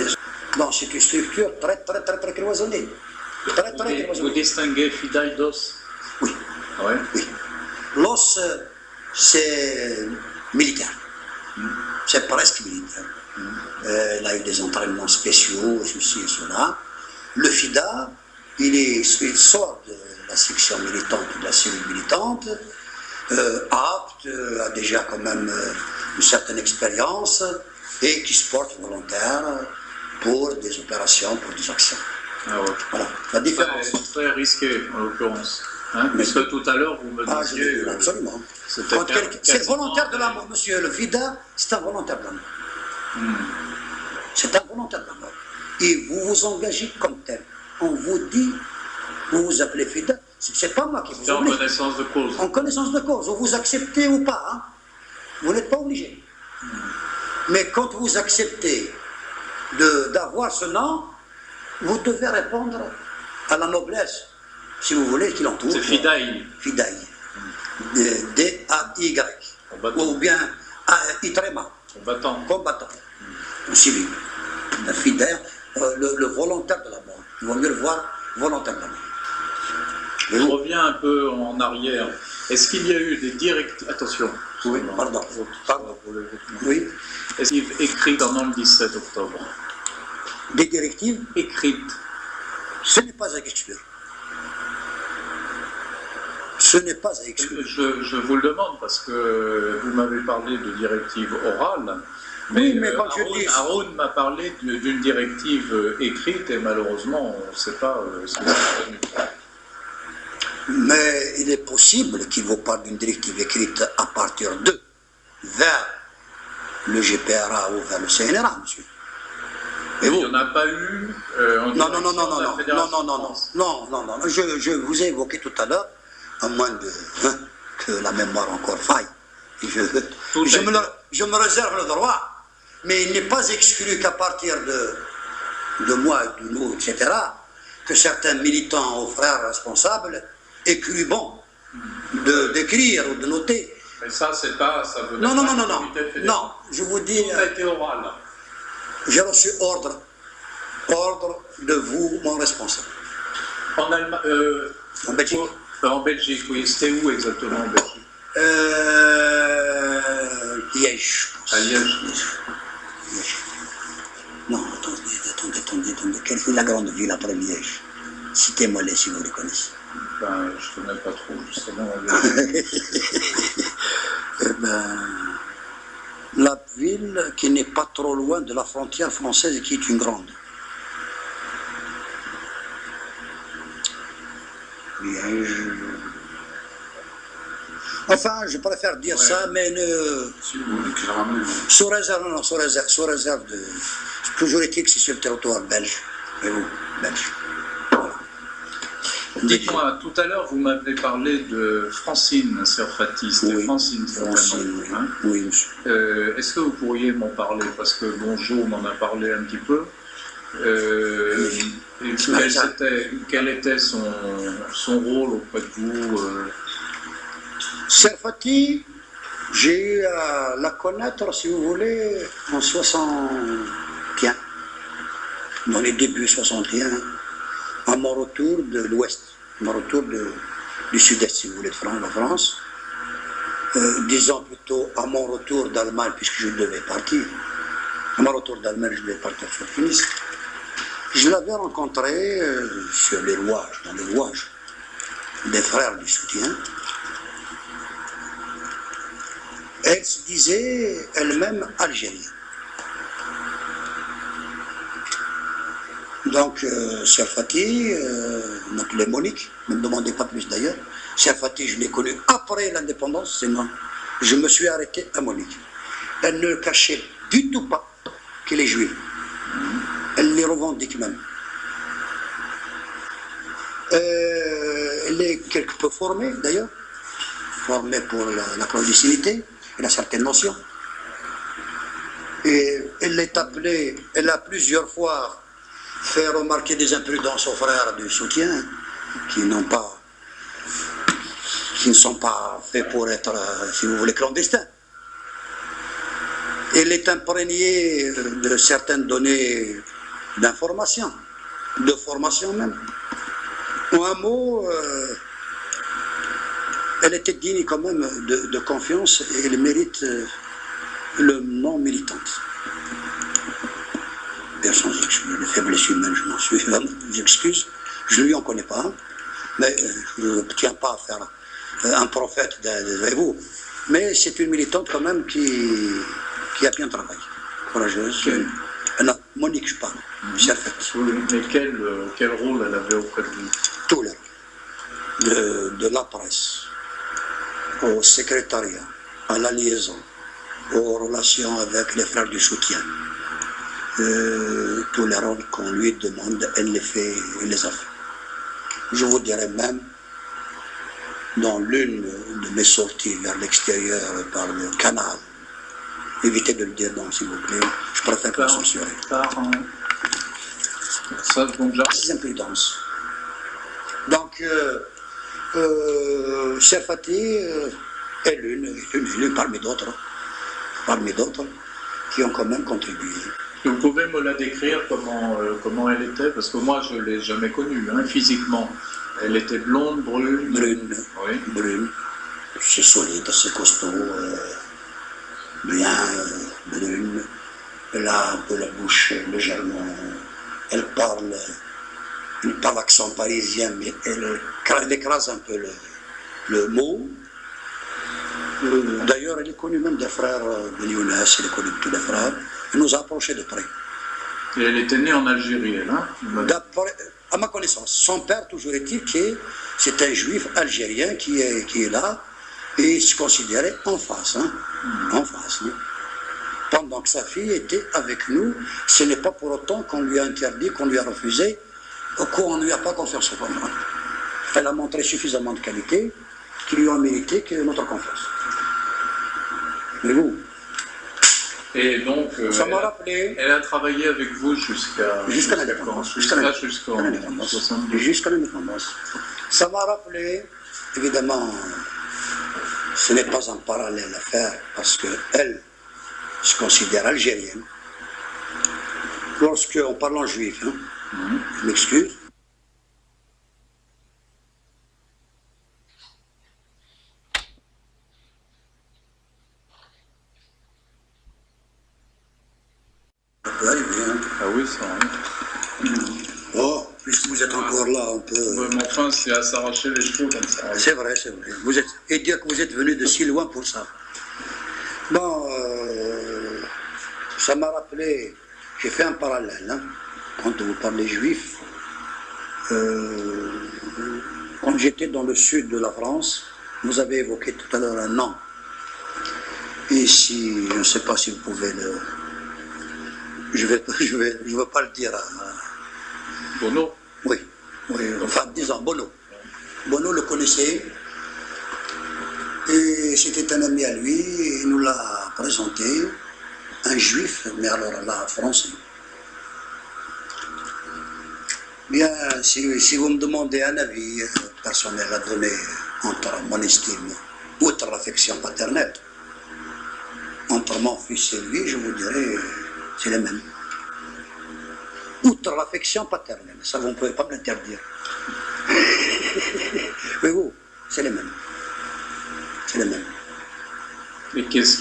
c'est une structure très cloisonnée. Vous distinguez FIDA et DOS? Oui. Ah ouais? Oui. L'os, c'est militaire. C'est presque militaire. Il a eu des entraînements spéciaux, ceci et cela. Le FIDA, il sort de la section militante, de la cellule militante, apte, a déjà quand même une certaine expérience, et qui se porte volontaire pour des opérations, pour des actions. Ah ouais. Voilà, la différence. Très risqué, en l'occurrence. Hein, puisque tout à l'heure, vous me disiez... absolument. C'est le volontaire de la mort, monsieur. Le FIDA, c'est un volontaire de la mort. C'est un volontaire de la mort. et vous vous engagez comme tel. On vous dit, vous vous appelez fidèle, c'est pas moi qui vous C'est en oblige. connaissance de cause. En connaissance de cause, vous acceptez ou pas, hein. Vous n'êtes pas obligé. Mais quand vous acceptez d'avoir ce nom, vous devez répondre à la noblesse, si vous voulez, qui l'entoure. C'est Fidaï. Fidaï. D-A-Y. Combattant. Ou bien Itrema. Combattant. Combattant. Civil. Le fidèle, le volontaire de la mort. Il vaut mieux le voir volontaire de la mort. Je reviens un peu en arrière. Est-ce qu'il y a eu des directives... Attention. Oui, pardon. Oui. Est-ce qu'il y a eu écrites pendant le 17 octobre? Des directives Écrites. Ce n'est pas à exclure. Ce n'est pas à exclure. Je vous le demande parce que vous m'avez parlé de directives orales. Oui, mais quand je dis... Haroun m'a parlé d'une directive écrite et malheureusement, on ne sait pas ce qu'il a obtenu. Mais il est possible qu'il vous parle d'une directive écrite à partir de, vers le GPRA ou vers le CNRA, monsieur. Et vous? Il n'y en a pas eu Non, je vous ai évoqué tout à l'heure, à moins que la mémoire encore faille. Je me réserve le droit, mais il n'est pas exclu qu'à partir de moi, de nous, etc., que certains militants ou frères responsables aient cru bon d'écrire ou de noter. Mais ça, c'est pas... Ça veut Non, je vous dis... Tout a été oral. J'ai reçu ordre de vous, mon responsable. En Allemagne... En Belgique. En Belgique, oui. C'était où exactement en Belgique? Liège. À Liège. Non, attendez. Quelle est la grande ville après Liège? Citez-moi-les si vous les connaissez. Ben, je ne connais pas trop, justement. La ville qui n'est pas trop loin de la frontière française et qui est une grande. Liège. Enfin, je préfère dire ça, mais sous réserve de... Toujours est-il que c'est sur le territoire belge. Et vous, belge. Voilà. Dites-moi, tout à l'heure, vous m'avez parlé de Francine Serfati. C'était Oui. Francine, Francine, hein? oui, monsieur. Est-ce que vous pourriez m'en parler? Parce que Bonjour m'en a parlé un petit peu. Quel était son rôle auprès de vous? Serfati, j'ai eu à la connaître, si vous voulez, en 61, dans les débuts 61, à mon retour de l'Ouest, mon retour du Sud-Est, si vous voulez, de la France. 10 ans plus tôt, à mon retour d'Allemagne, puisque je devais partir. À mon retour d'Allemagne, je devais partir sur Tunis. Je l'avais rencontré sur les rouages, dans les rouages des frères du soutien. Elle se disait elle-même algérienne. Donc, Serfati, on appelait Monique, ne me demandez pas plus d'ailleurs. Serfati, je l'ai connue après l'indépendance, c'est moi. Je me suis arrêté à Monique. Elle ne cachait du tout pas qu'elle est juive. Elle les revendique même. Elle est quelque peu formée d'ailleurs, formée pour la clandestinité, elle a certaines notions. Et elle est appelée, elle a plusieurs fois fait remarquer des imprudences aux frères du soutien qui ne sont pas faits pour être, si vous voulez, clandestins. Elle est imprégnée de certaines données d'information, de formation même. En un mot, elle était digne quand même de confiance et elle mérite le nom militante. Personne s'excuse, les faiblesses humaines, je m'en suis, j'excuse, je ne lui en connais pas, mais je ne tiens pas à faire un prophète de vous. Mais c'est une militante quand même qui a bien travaillé, courageuse. Non, Monique, je parle. Mais quel rôle elle avait auprès de vous? Tout le de la presse, au secrétariat, à la liaison, aux relations avec les frères du soutien. tous les rôles qu'on lui demande, elle les fait, elle les a fait. Je vous dirais même, dans l'une de mes sorties vers l'extérieur par le canal, évitez de le dire donc s'il vous plaît, je préfère pas censurer. C'est impudence. Donc, Serfati est l'une parmi d'autres, qui ont quand même contribué. Vous pouvez me la décrire comment elle était? Parce que moi, je ne l'ai jamais connue, hein, physiquement. Elle était blonde, brune? Brune, oui. Brune. C'est solide, c'est costaud, bien brune. Elle a un peu la bouche légèrement... Elle parle accent parisien, mais elle écrase un peu le mot. D'ailleurs, elle est connue même des frères de Younes, elle est connue de tous les frères. Elle nous a approchés de près. Et elle était née en Algérie, hein? À ma connaissance, son père, toujours est-il que c'est un juif algérien qui est là et il se considérait en face. Hein? En face. Hein? Pendant que sa fille était avec nous, ce n'est pas pour autant qu'on lui a interdit, qu'on lui a refusé, qu'on ne lui a pas confiance au fond. Elle a montré suffisamment de qualité qui lui ont mérité notre confiance. Mais vous? Et donc, ça m'a rappelé. Elle a travaillé avec vous jusqu'à l'indépendance. Jusqu'à l'indépendance. Ça m'a rappelé, évidemment, ce n'est pas un parallèle à faire, parce qu'elle se considère algérienne. Lorsqu'on parle en juif, hein, je m'excuse. Ça peut arriver, hein. Ah oui, ça arrive. Oh, puisque vous êtes encore là, on peut... Ouais, mais enfin, c'est à s'arracher les cheveux comme ça. C'est vrai, c'est vrai. Et dire que vous êtes venu de si loin pour ça. Bon, ça m'a rappelé, j'ai fait un parallèle, hein, quand vous parlez juif. Quand j'étais dans le sud de la France, vous avez évoqué tout à l'heure un nom. Et si, je ne sais pas si vous pouvez le... Je ne veux pas le dire à... Bono? Oui, enfin, disons Bono. Bono le connaissait, et c'était un ami à lui, il nous l'a présenté, un juif, mais alors là, français. Bien, si vous me demandez un avis personnel à donner entre mon estime, outre l'affection paternelle, entre mon fils et lui, je vous dirais, c'est les mêmes. Outre l'affection paternelle, ça vous ne pouvez pas me l'interdire. Mais vous, c'est les mêmes. C'est les mêmes. Et qu'est-ce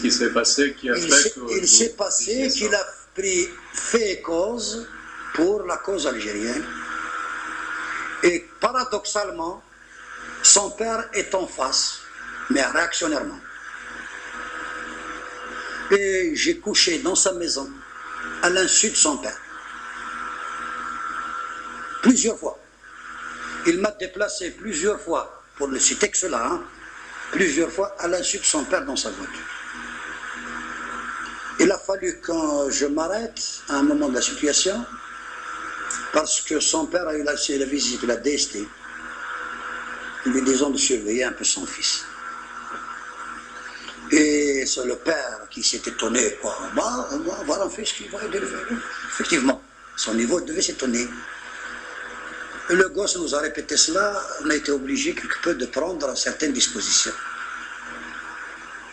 qui s'est passé qui a fait que... Il s'est passé qu'il a pris fait et cause pour la cause algérienne. Et paradoxalement, son père est en face, mais réactionnairement. Et j'ai couché dans sa maison, à l'insu de son père. Plusieurs fois. Il m'a déplacé plusieurs fois, pour ne citer que cela, hein, plusieurs fois à l'insu de son père dans sa voiture. Il a fallu que je m'arrête à un moment de la situation, parce que son père a eu la visite de la DST, lui disant de surveiller un peu son fils. Et c'est le père qui s'est étonné, quoi. Voilà un fils qui va aider le frère. Effectivement, son niveau devait s'étonner. Et le gosse nous a répété cela, on a été obligé quelque peu de prendre certaines dispositions.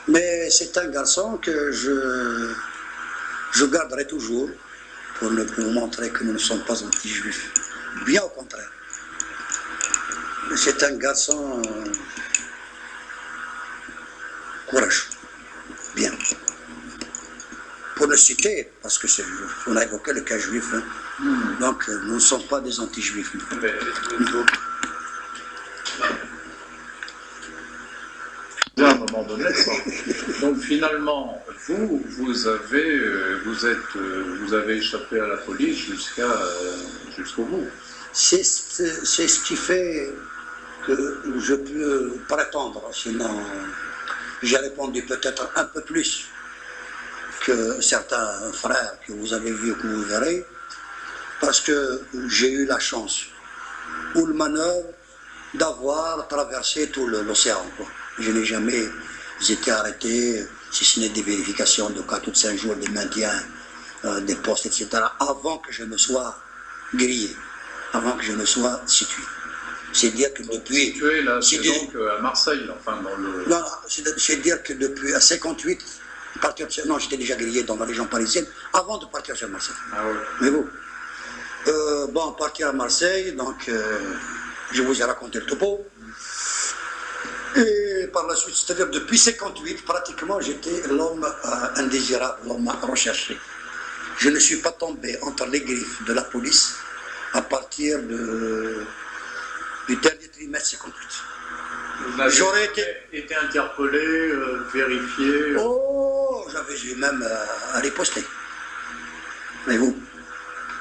Mais c'est un garçon que je garderai toujours pour vous montrer que nous ne sommes pas anti-juifs. Bien au contraire. C'est un garçon courageux. Bien. Pour le citer, parce que on a évoqué le cas juif, hein. Donc nous ne sommes pas des anti-juifs. À un moment donné, ça. Donc finalement, vous avez échappé à la police jusqu'au bout. C'est ce qui fait que je peux prétendre, sinon j'ai répondu peut-être un peu plus que certains frères que vous avez vus, que vous verrez, parce que j'ai eu la chance, ou le malheur, d'avoir traversé tout l'océan. Je n'ai jamais été arrêté, si ce n'est des vérifications de cas tous 5 jours, des maintiens, des postes, etc., avant que je ne sois grillé, avant que je ne sois situé. C'est dire que depuis... Tu es là, c'est donc à Marseille, enfin dans le... Non, c'est dire que depuis à 58, non, j'étais déjà grillé dans la région parisienne, avant de partir sur Marseille. Ah ouais. Mais bon, bon, partir à Marseille, donc je vous ai raconté le topo. Et par la suite, c'est-à-dire depuis 58, pratiquement, j'étais l'homme indésirable, l'homme recherché. Je ne suis pas tombé entre les griffes de la police à partir du dernier trimestre 58. J'aurais été interpellé, vérifié. Oh, j'avais eu même à riposter. Mais vous,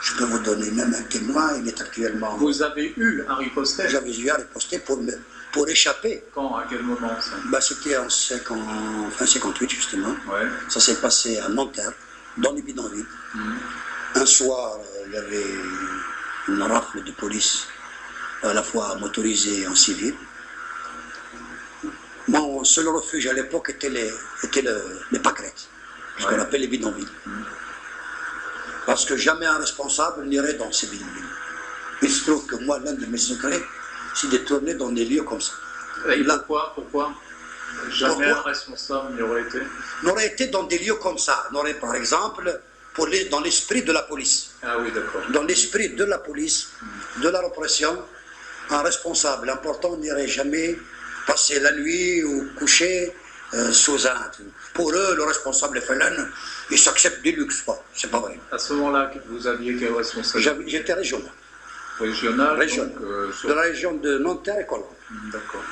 je peux vous donner même un témoin, il est actuellement... Vous avez eu à riposter? J'avais eu à riposter pour échapper. Quand? À quel moment ça? Bah, c'était en fin 58 justement. Ouais. Ça s'est passé à Nanterre, dans les bidonvilles. Un soir, il y avait une rafle de police, à la fois motorisée et en civil. Mon seul refuge à l'époque était les pâquerettes, ce qu'on appelle les bidonvilles. Parce que jamais un responsable n'irait dans ces bidonvilles. Il se trouve que moi, l'un de mes secrets, c'est de tourner dans des lieux comme ça. Et pourquoi jamais un responsable n'aurait été dans des lieux comme ça. N'aurait, par exemple, dans l'esprit de la police. Ah oui, d'accord. Dans l'esprit de la police, de la répression, un responsable important n'irait jamais passer la nuit ou coucher sous un... Pour eux, le responsable est félin, il s'accepte du luxe, quoi. C'est pas vrai. À ce moment-là, vous aviez quel responsable? J'étais régional. Régional, régional. Donc, de la région de Nanterre et Colombes. D'accord.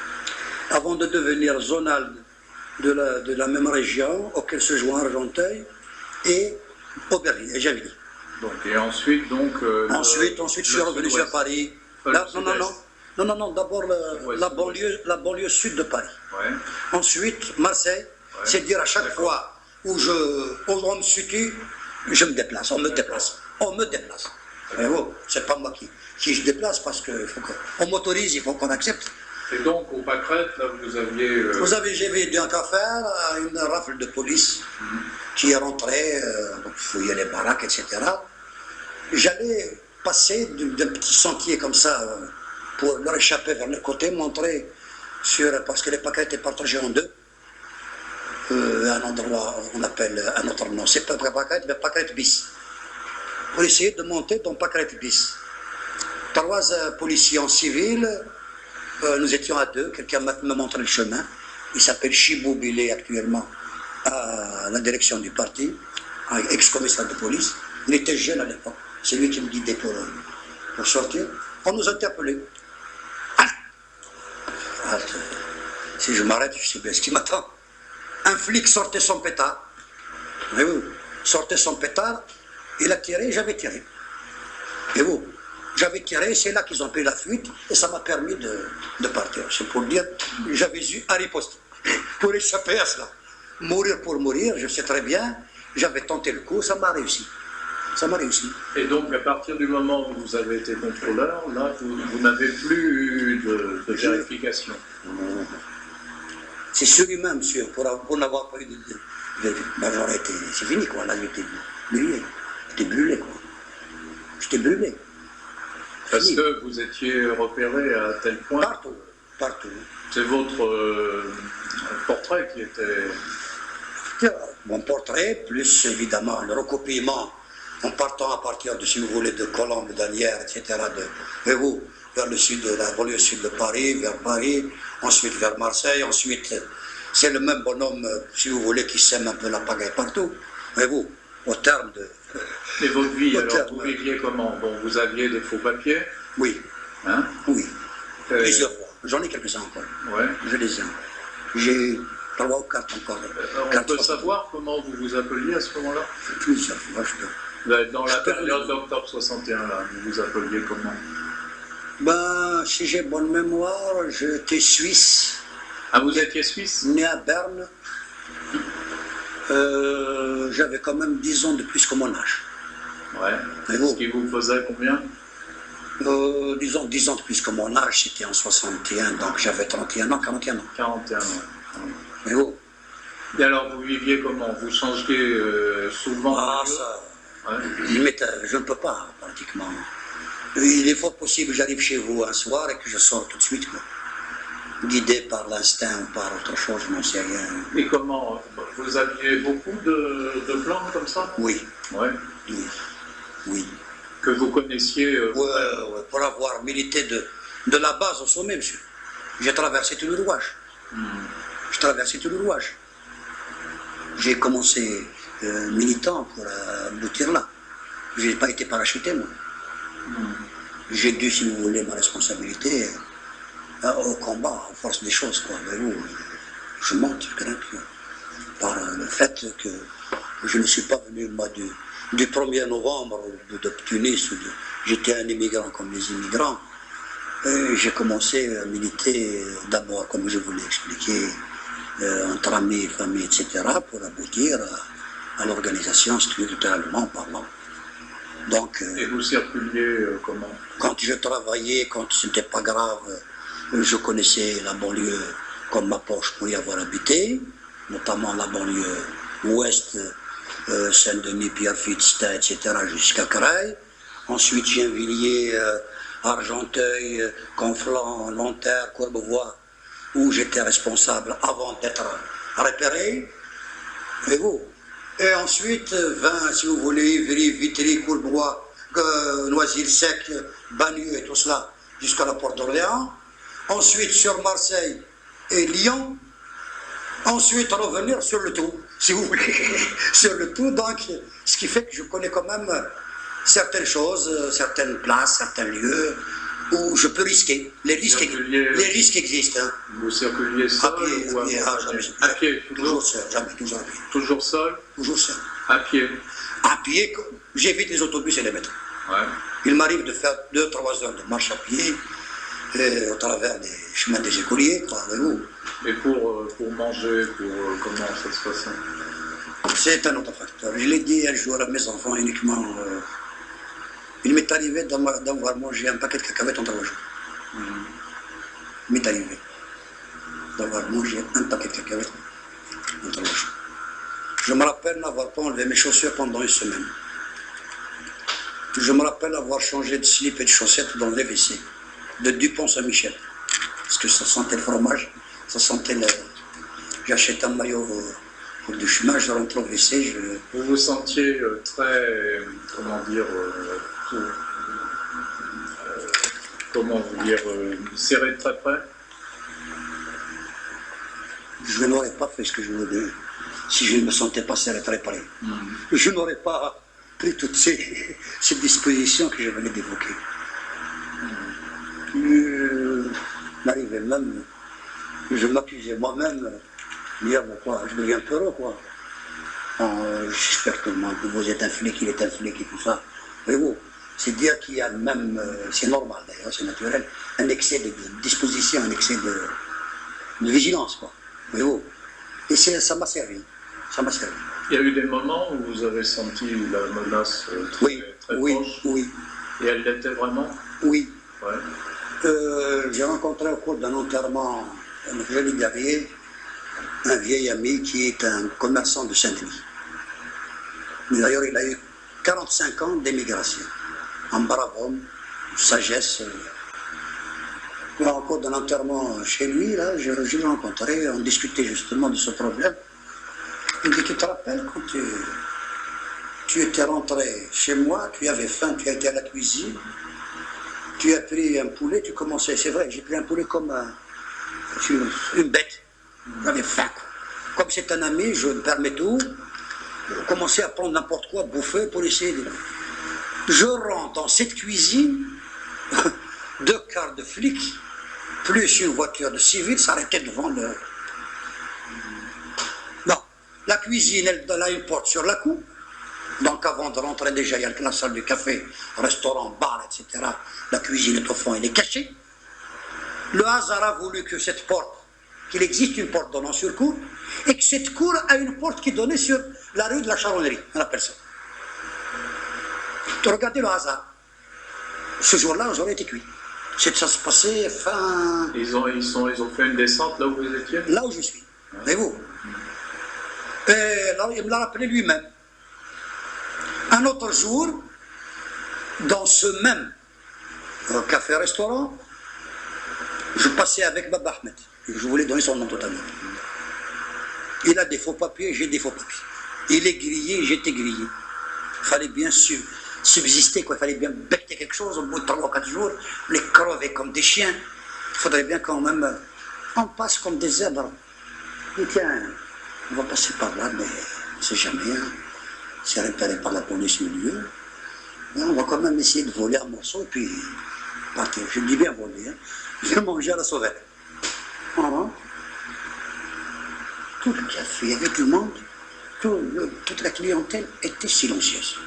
Avant de devenir zonal de la même région, auquel se joint Argenteuil et Aubervilliers et Javigny. Donc, et ensuite, ensuite, je suis revenu sur Paris. Non, d'abord la banlieue sud de Paris. Ouais. Ensuite, Marseille. Ouais. C'est dire à chaque fois où on me situe, je me déplace, on me déplace. Mais bon, c'est pas moi qui je déplace parce qu'on m'autorise, il faut qu'on accepte. Et donc, au Pâquerettes, là, j'avais eu un affaire à une rafle de police qui est rentrée, fouillait les baraques, etc. J'allais passer d'un petit sentier comme ça pour leur échapper vers le côté, montrer parce que les Pâquerettes étaient partagés en deux. Un endroit, on appelle un autre nom, c'est pas Pâquerettes, mais Pâquerettes bis. Pour essayer de monter dans Pâquerettes bis. 3 policiers en civil, nous étions à 2, quelqu'un m'a montré le chemin. Il s'appelle Chibou Bilé actuellement à la direction du parti, ex-commissaire de police. Il était jeune à l'époque, c'est lui qui me guidait pour sortir. On nous interpellait. Halte. Si je m'arrête, je sais bien ce qui m'attend. Un flic sortait son pétard. Mais oui, sortait son pétard, il a tiré, j'avais tiré. Et vous, j'avais tiré, c'est là qu'ils ont pris la fuite, et ça m'a permis de partir. C'est pour dire, j'avais eu à riposter, pour échapper à cela. Mourir pour mourir, je sais très bien, j'avais tenté le coup, ça m'a réussi. Ça m'a réussi. Et donc, à partir du moment où vous avez été contrôleur, là, vous n'avez plus eu de vérification. C'est surhumain, monsieur, pour n'avoir pas eu ben, j'aurais été... C'est fini, quoi, là, j'étais brûlé. J'étais brûlé, quoi. J'étais brûlé. Parce que vous étiez repéré à tel point... Partout. C'est votre portrait qui était... Mon portrait, plus évidemment le recopiement, en partant à partir de, si vous voulez, de Colombes, d'Anières, etc., vers le sud, la banlieue sud de Paris, vers Paris, ensuite vers Marseille, ensuite, c'est le même bonhomme, si vous voulez, qui sème un peu la pagaille partout. Mais vous, au terme de... Et votre vie, alors, vous viviez comment? Bon, vous aviez des faux papiers? Oui. Hein? Oui. Plusieurs fois. J'en ai quelques-uns encore. Ouais. Je les ai. J'ai 3 ou 4 encore. On peut savoir comment vous vous appeliez à ce moment-là? Plusieurs fois, je peux. Dans la période d'octobre 61, là, vous vous appeliez comment? Ben, si j'ai bonne mémoire, j'étais suisse. Ah, vous étiez suisse? Né à Berne. J'avais quand même 10 ans de plus que mon âge. Ouais. Ce qui vous faisait combien? Disons 10 ans de plus que mon âge, c'était en 61, donc j'avais 31 ans, 41 ans. 41 ans. Mais bon. Et alors, vous viviez comment? Vous changiez souvent? Ah, ça. Ouais. Je ne peux pas, pratiquement. Il est fort possible que j'arrive chez vous un soir et que je sors tout de suite, quoi. Guidé par l'instinct ou par autre chose, je n'en sais rien. Et comment? Vous aviez beaucoup de plantes comme ça? Oui. Ouais. Oui. Oui. Que vous connaissiez ouais, pour avoir milité de la base au sommet, monsieur. J'ai traversé tout le rouage. J'ai traversé tout le rouage. J'ai commencé militant pour aboutir là. Je n'ai pas été parachuté, moi. J'ai dû, si vous voulez, ma responsabilité au combat, en force des choses, quoi. Mais vous, je monte, je grimpe, par le fait que je ne suis pas venu, moi, du 1er novembre de Tunis, j'étais un immigrant comme les immigrants. J'ai commencé à militer d'abord, comme je vous l'ai expliqué, entre amis, famille, etc., pour aboutir à l'organisation structurellement parlant. Donc, et vous circuliez comment? Quand je travaillais, quand ce n'était pas grave, je connaissais la banlieue comme ma poche pour y avoir habité, notamment la banlieue ouest, Saint-Denis, Pierrefitte, etc., jusqu'à Creil. Ensuite, Gennevilliers, Argenteuil, Conflans, Nanterre, Courbevoie, où j'étais responsable avant d'être repéré. Et vous. Et ensuite, si vous voulez, Ivry, Vitry, Courbevoie, Noisy-le-Sec, Bagneux et tout cela, jusqu'à la Porte d'Orléans. Ensuite, sur Marseille et Lyon. Ensuite, revenir sur le tout, si vous voulez, sur le tout. Donc, ce qui fait que je connais quand même certaines choses, certaines places, certains lieux où je peux risquer. Les risques existent. Hein. Vous circuliez seul ou à pied, toujours seul, jamais, toujours à pied. Toujours seul? Toujours seul. À pied? À pied, j'évite les autobus et les métros. Ouais. Il m'arrive de faire 2-3 heures de marche à pied au travers des chemins des écoliers, croyez-vous. Et pour manger, comment ça se passe? C'est un autre facteur. Je l'ai dit un jour à mes enfants uniquement. Il m'est arrivé d'avoir mangé un paquet de cacahuètes en 3 jours. Il m'est arrivé d'avoir mangé un paquet de cacahuètes en 3 jours. Je me rappelle n'avoir pas enlevé mes chaussures pendant 1 semaine. Je me rappelle avoir changé de slip et de chaussettes dans les WC de Dupont-Saint-Michel. Parce que ça sentait le fromage, ça sentait le... J'achète un maillot pour du chemin, je rentre au WC, Vous vous sentiez très, comment dire, serré très près? Je n'aurais pas fait ce que je voulais si je ne me sentais pas serré très près. Je n'aurais pas pris toutes ces dispositions que je venais d'évoquer. M'arrivait même, je m'accusais moi-même, dire quoi, je deviens peureux, quoi. J'espère que vous êtes un flic, il est un flic et tout ça. Voyez-vous, c'est dire qu'il y a même, c'est normal d'ailleurs, c'est naturel, un excès de disposition, un excès de vigilance, quoi. Voyez-vous, et ça m'a servi, ça m'a servi. Il y a eu des moments où vous avez senti la menace très proche? Oui. Et elle l'était vraiment? Oui. Ouais. J'ai rencontré au cours d'un enterrement un joli guerrier, un vieil ami qui est un commerçant de Saint-Denis. D'ailleurs, il a eu 45 ans d'émigration, un brave homme, sagesse. Au cours d'un enterrement chez lui, là, je l'ai rencontré, on discutait justement de ce problème. Il me dit, tu te rappelles quand tu étais rentré chez moi, tu avais faim, tu as été à la cuisine, tu as pris un poulet, tu commençais, c'est vrai, j'ai pris un poulet comme une bête, j'avais faim. Comme c'est un ami, je me permets tout, je commençais à prendre n'importe quoi, bouffer pour essayer de... Je rentre dans cette cuisine, 2 quarts de flics, plus une voiture de civil s'arrêtait devant le... Non, la cuisine, elle a une porte sur la cour. Donc avant de rentrer déjà, il y a la salle du café, restaurant, bar, etc. La cuisine est au fond, elle est cachée. Le hasard a voulu que cette porte qu'il existe une porte donnant sur cour, et que cette cour a une porte qui donnait sur la rue de la Charonnerie, on appelle ça. Regardez le hasard. Ce jour-là, j'aurais été cuit. Ça se passait fin... Ils ont fait une descente là où vous étiez? Là où je suis. Voyez-vous. Et là, il me l'a rappelé lui-même. Un autre jour, dans ce même café-restaurant, je passais avec Baba Ahmed. Je voulais donner son nom totalement. Il a des faux papiers, j'ai des faux papiers. Il est grillé, j'étais grillé. Il fallait bien subsister, quoi. Il fallait bien becter quelque chose au bout de 3 ou 4 jours, les crever comme des chiens. Il faudrait bien quand même... On passe comme des zèbres. Et tiens, on va passer par là, mais on ne sait jamais. Hein. C'est repéré par la police au lieu. On va quand même essayer de voler un morceau et puis partir. Je dis bien voler. Hein. Je vais manger à la sauvette. Voilà. Tout le café, il y avait du monde. Toute la clientèle était silencieuse.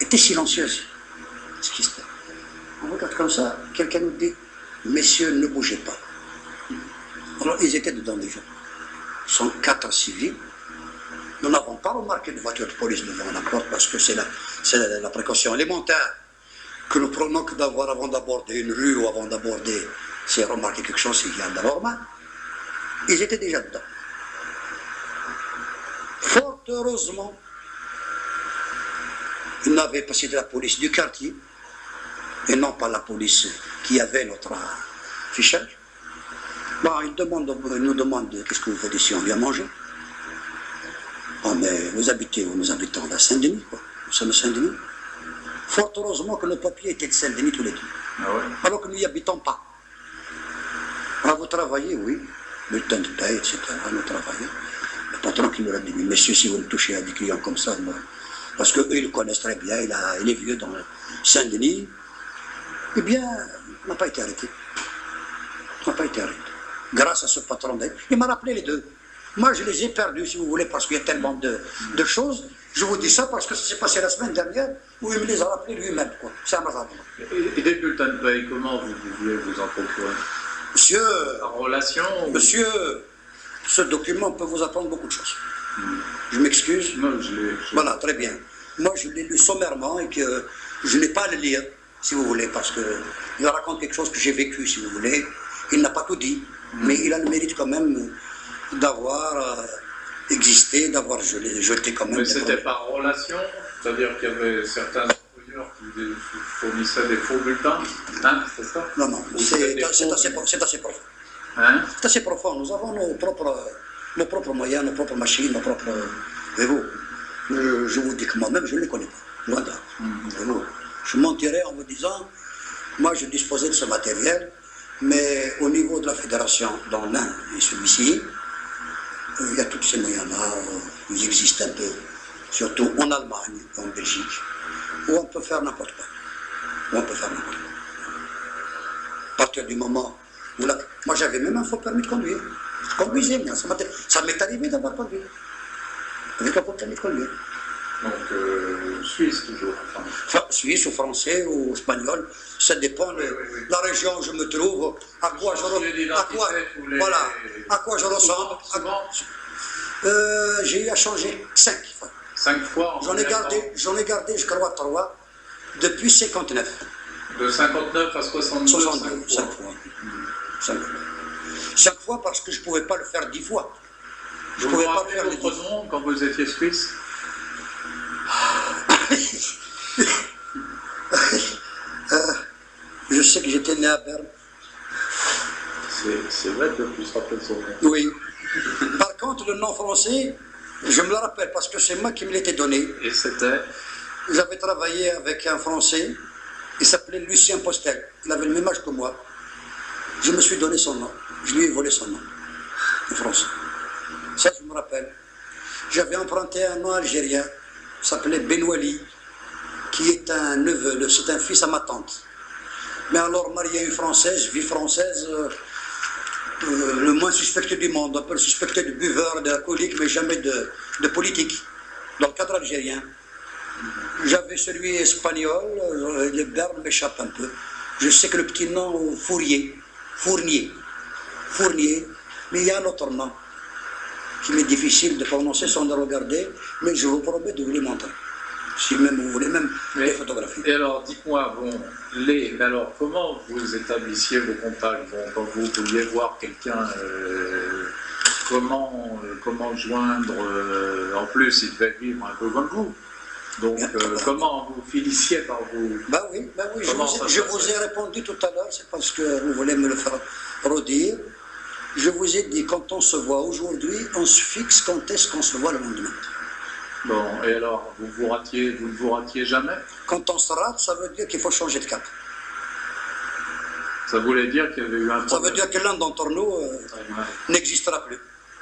Était silencieuse. Ce qui se passe. On regarde comme ça, quelqu'un nous dit, messieurs, ne bougez pas. Alors, ils étaient dedans déjà. Ils sont 4 civils. Nous n'avons pas remarqué de voiture de police devant la porte parce que c'est la précaution élémentaire que nous prenons que d'avoir avant d'aborder une rue ou avant d'aborder, c'est remarquer quelque chose, c'est qu'il y a d'anormal. Ils étaient déjà dedans. Fort heureusement, ils n'avaient pas cité la police du quartier et non pas la police qui avait notre fichage. Bon, ils nous demandent qu'est-ce que vous faites ici, on vient manger. Oh, mais vous habitez où? Nous habitons à Saint-Denis, quoi. Nous sommes à Saint-Denis. Fort heureusement que nos papiers étaient de Saint-Denis tous les deux. Ah ouais. Alors que nous n'y habitons pas. Alors vous travaillez, oui. Bulletin de paie, etc. Nous travaillons. Le patron qui nous a dit, messieurs, si vous me touchez à des clients comme ça, moi, parce qu'eux, ils le connaissent très bien, il est vieux dans Saint-Denis, eh bien, on n'a pas été arrêté. On n'a pas été arrêté. Grâce à ce patron, il m'a rappelé les deux. Moi, je les ai perdus, si vous voulez, parce qu'il y a tellement de choses. Je vous dis ça parce que ça s'est passé la semaine dernière, où il me les a rappelés lui-même. C'est un hasard. Et des bulletins de paie, comment vous pouviez vous en procurer? Monsieur, en relation monsieur, ce document peut vous apprendre beaucoup de choses. Je m'excuse. Non, je l'ai. Voilà, très bien. Moi, je l'ai lu sommairement et que je n'ai pas à le lire, si vous voulez, parce qu'il raconte quelque chose que j'ai vécu, si vous voulez. Il n'a pas tout dit, mais il a le mérite quand même d'avoir existé, d'avoir jeté quand même. Mais c'était par relation, c'est-à-dire qu'il y avait certains employeurs qui fournissaient des faux bulletins, hein, c'est ça? Non, non, c'est assez profond. Hein? C'est assez profond. Nous avons nos propres moyens, nos propres machines, nos propres... Voyez-vous, je vous dis que moi-même, je ne les connais pas. Loin là. Je mentirais en vous disant, moi je disposais de ce matériel, mais au niveau de la fédération, dans l'un et celui-ci, il y a tous ces moyens-là, ils existent un peu, surtout en Allemagne, en Belgique, où on peut faire n'importe quoi. Où on peut faire n'importe quoi. À partir du moment où moi j'avais même un faux permis de conduire. Je conduisais, mais ça m'est arrivé d'avoir conduit. Avec un faux permis de conduire. Donc Suisse toujours. Enfin, Suisse ou français ou espagnol, ça dépend de la région où je me trouve, à quoi je ressemble. J'ai eu à changer 5 fois. 5 fois J'en ai gardé, je crois, 3, depuis 59. De 59 à 62, 5 fois. 5 fois parce que je ne pouvais pas le faire 10 fois. Je ne pouvais pas faire votre nom quand vous étiez suisse? Je sais que j'étais né à Berne. C'est vrai de plus rappeler son nom. Oui. Par contre, le nom français, je me le rappelle parce que c'est moi qui me l'étais donné. Et c'était? J'avais travaillé avec un Français, il s'appelait Lucien Postel. Il avait le même âge que moi. Je me suis donné son nom. Je lui ai volé son nom. En français. Ça, je me rappelle. J'avais emprunté un nom algérien, il s'appelait Benouali, qui est un neveu, c'est un fils à ma tante. Mais alors, marié à une Française, vie française, le moins suspecté du monde. On peut le suspecter de buveur, d'alcoolique, mais jamais de politique, dans le cadre algérien. J'avais celui espagnol, le Berne m'échappe un peu. Je sais que le petit nom, Fournier, Fournier, mais il y a un autre nom qui m'est difficile de prononcer sans le regarder, mais je vous promets de vous les montrer. Si même vous voulez même les photographier. Et alors, dites-moi, mais alors, comment vous établissiez vos contacts? Quand vous vouliez voir quelqu'un, comment joindre, en plus, il devait vivre un peu comme vous. Donc, comment vous finissiez par vous... Ben oui, je vous ai répondu tout à l'heure, c'est parce que vous voulez me le faire redire. Je vous ai dit, quand on se voit aujourd'hui, on se fixe quand est-ce qu'on se voit le lendemain. Bon, et alors, vous ne vous ratiez jamais? Quand on se rate, ça veut dire qu'il faut changer de cap. Ça voulait dire qu'il y avait eu un problème. Ça veut dire que l'un d'entre nous n'existera plus.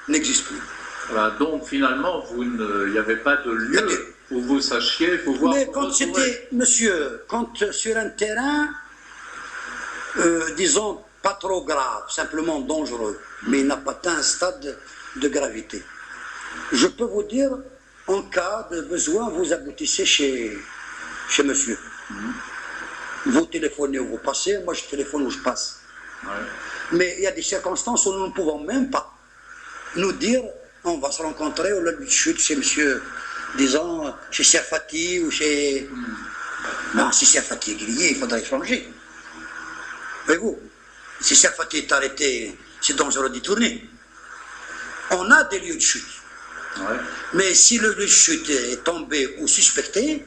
N'existe plus. Voilà, donc finalement, il n'y avait pas de lieu où vous sachiez pouvoir... Mais quand c'était, monsieur, quand sur un terrain, disons, pas trop grave, simplement dangereux, mais il n'a pas atteint un stade de gravité, je peux vous dire, en cas de besoin, vous aboutissez chez monsieur. Vous téléphonez où vous passez, moi je téléphone où je passe. Ouais. Mais il y a des circonstances où nous ne pouvons même pas nous dire on va se rencontrer au lieu de chute chez monsieur, disons, chez Serfati ou chez... Non, si Serfati est grillé, il faudrait changer. Voyez-vous, si Serfati est arrêté, c'est dangereux d'y tourner. On a des lieux de chute. Ouais. Mais si le lieu de chute est tombé ou suspecté,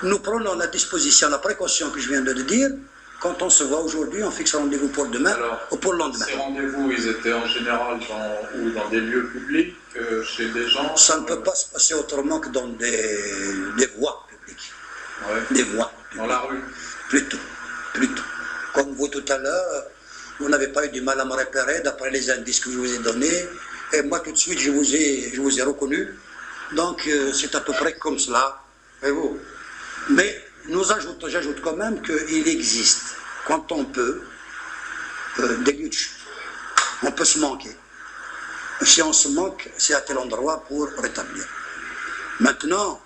nous prenons la disposition, la précaution que je viens de dire. Quand on se voit aujourd'hui, on fixe un rendez-vous pour demain ou pour le lendemain. Ces rendez-vous, ils étaient en général dans des lieux publics, chez des gens? Ça ne peut pas se passer autrement que dans des voies publiques. Ouais. Des voies publiques. Dans la rue? Plutôt. Comme vous tout à l'heure, vous n'avez pas eu du mal à me repérer d'après les indices que je vous ai donnés. Et moi, tout de suite, je vous ai reconnu. Donc, c'est à peu près comme cela. Voyez-vous. Mais j'ajoute quand même qu'il existe, quand on peut, des lieux de chute. On peut se manquer. Si on se manque, c'est à tel endroit pour rétablir. Maintenant,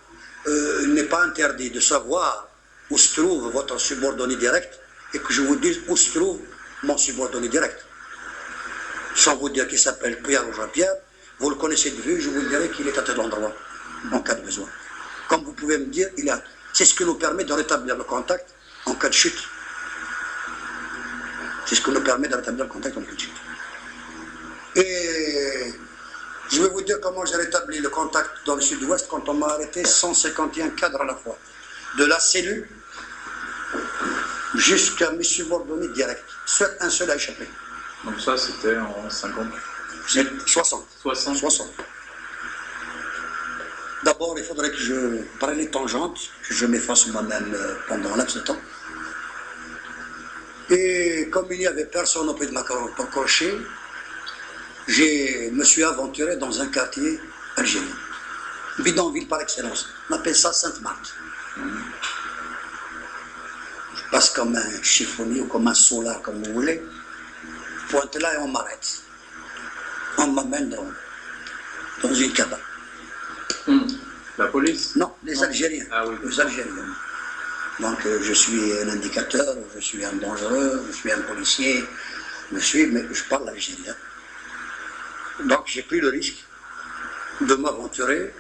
il n'est pas interdit de savoir où se trouve votre subordonné direct et que je vous dise où se trouve mon subordonné direct. Sans vous dire qu'il s'appelle Pierre ou Jean-Pierre, vous le connaissez de vue, je vous dirai qu'il est à tel endroit, en cas de besoin. Comme vous pouvez me dire, c'est ce qui nous permet de rétablir le contact en cas de chute. C'est ce qui nous permet de rétablir le contact en cas de chute. Et je vais vous dire comment j'ai rétabli le contact dans le sud-ouest quand on m'a arrêté 151 cadres à la fois. De la cellule jusqu'à mes subordonnés directs. Seul un seul a échappé. Donc ça, c'était en 50... 60. 60. D'abord, il faudrait que je prenne les tangentes, que je m'efface moi-même pendant un laps de temps. Et comme il n'y avait personne auprès de ma cocher, je me suis aventuré dans un quartier algérien. Bidonville par excellence. On appelle ça Sainte-Marthe. Je passe comme un chiffonnier ou comme un solar, comme vous voulez. Je pointe là et on m'arrête. On m'amène dans une cabane. La police? Non, les Algériens. Ah oui. Les Algériens. Donc je suis un indicateur, je suis un dangereux, je suis un policier, mais je parle algérien. Donc j'ai pris le risque de m'aventurer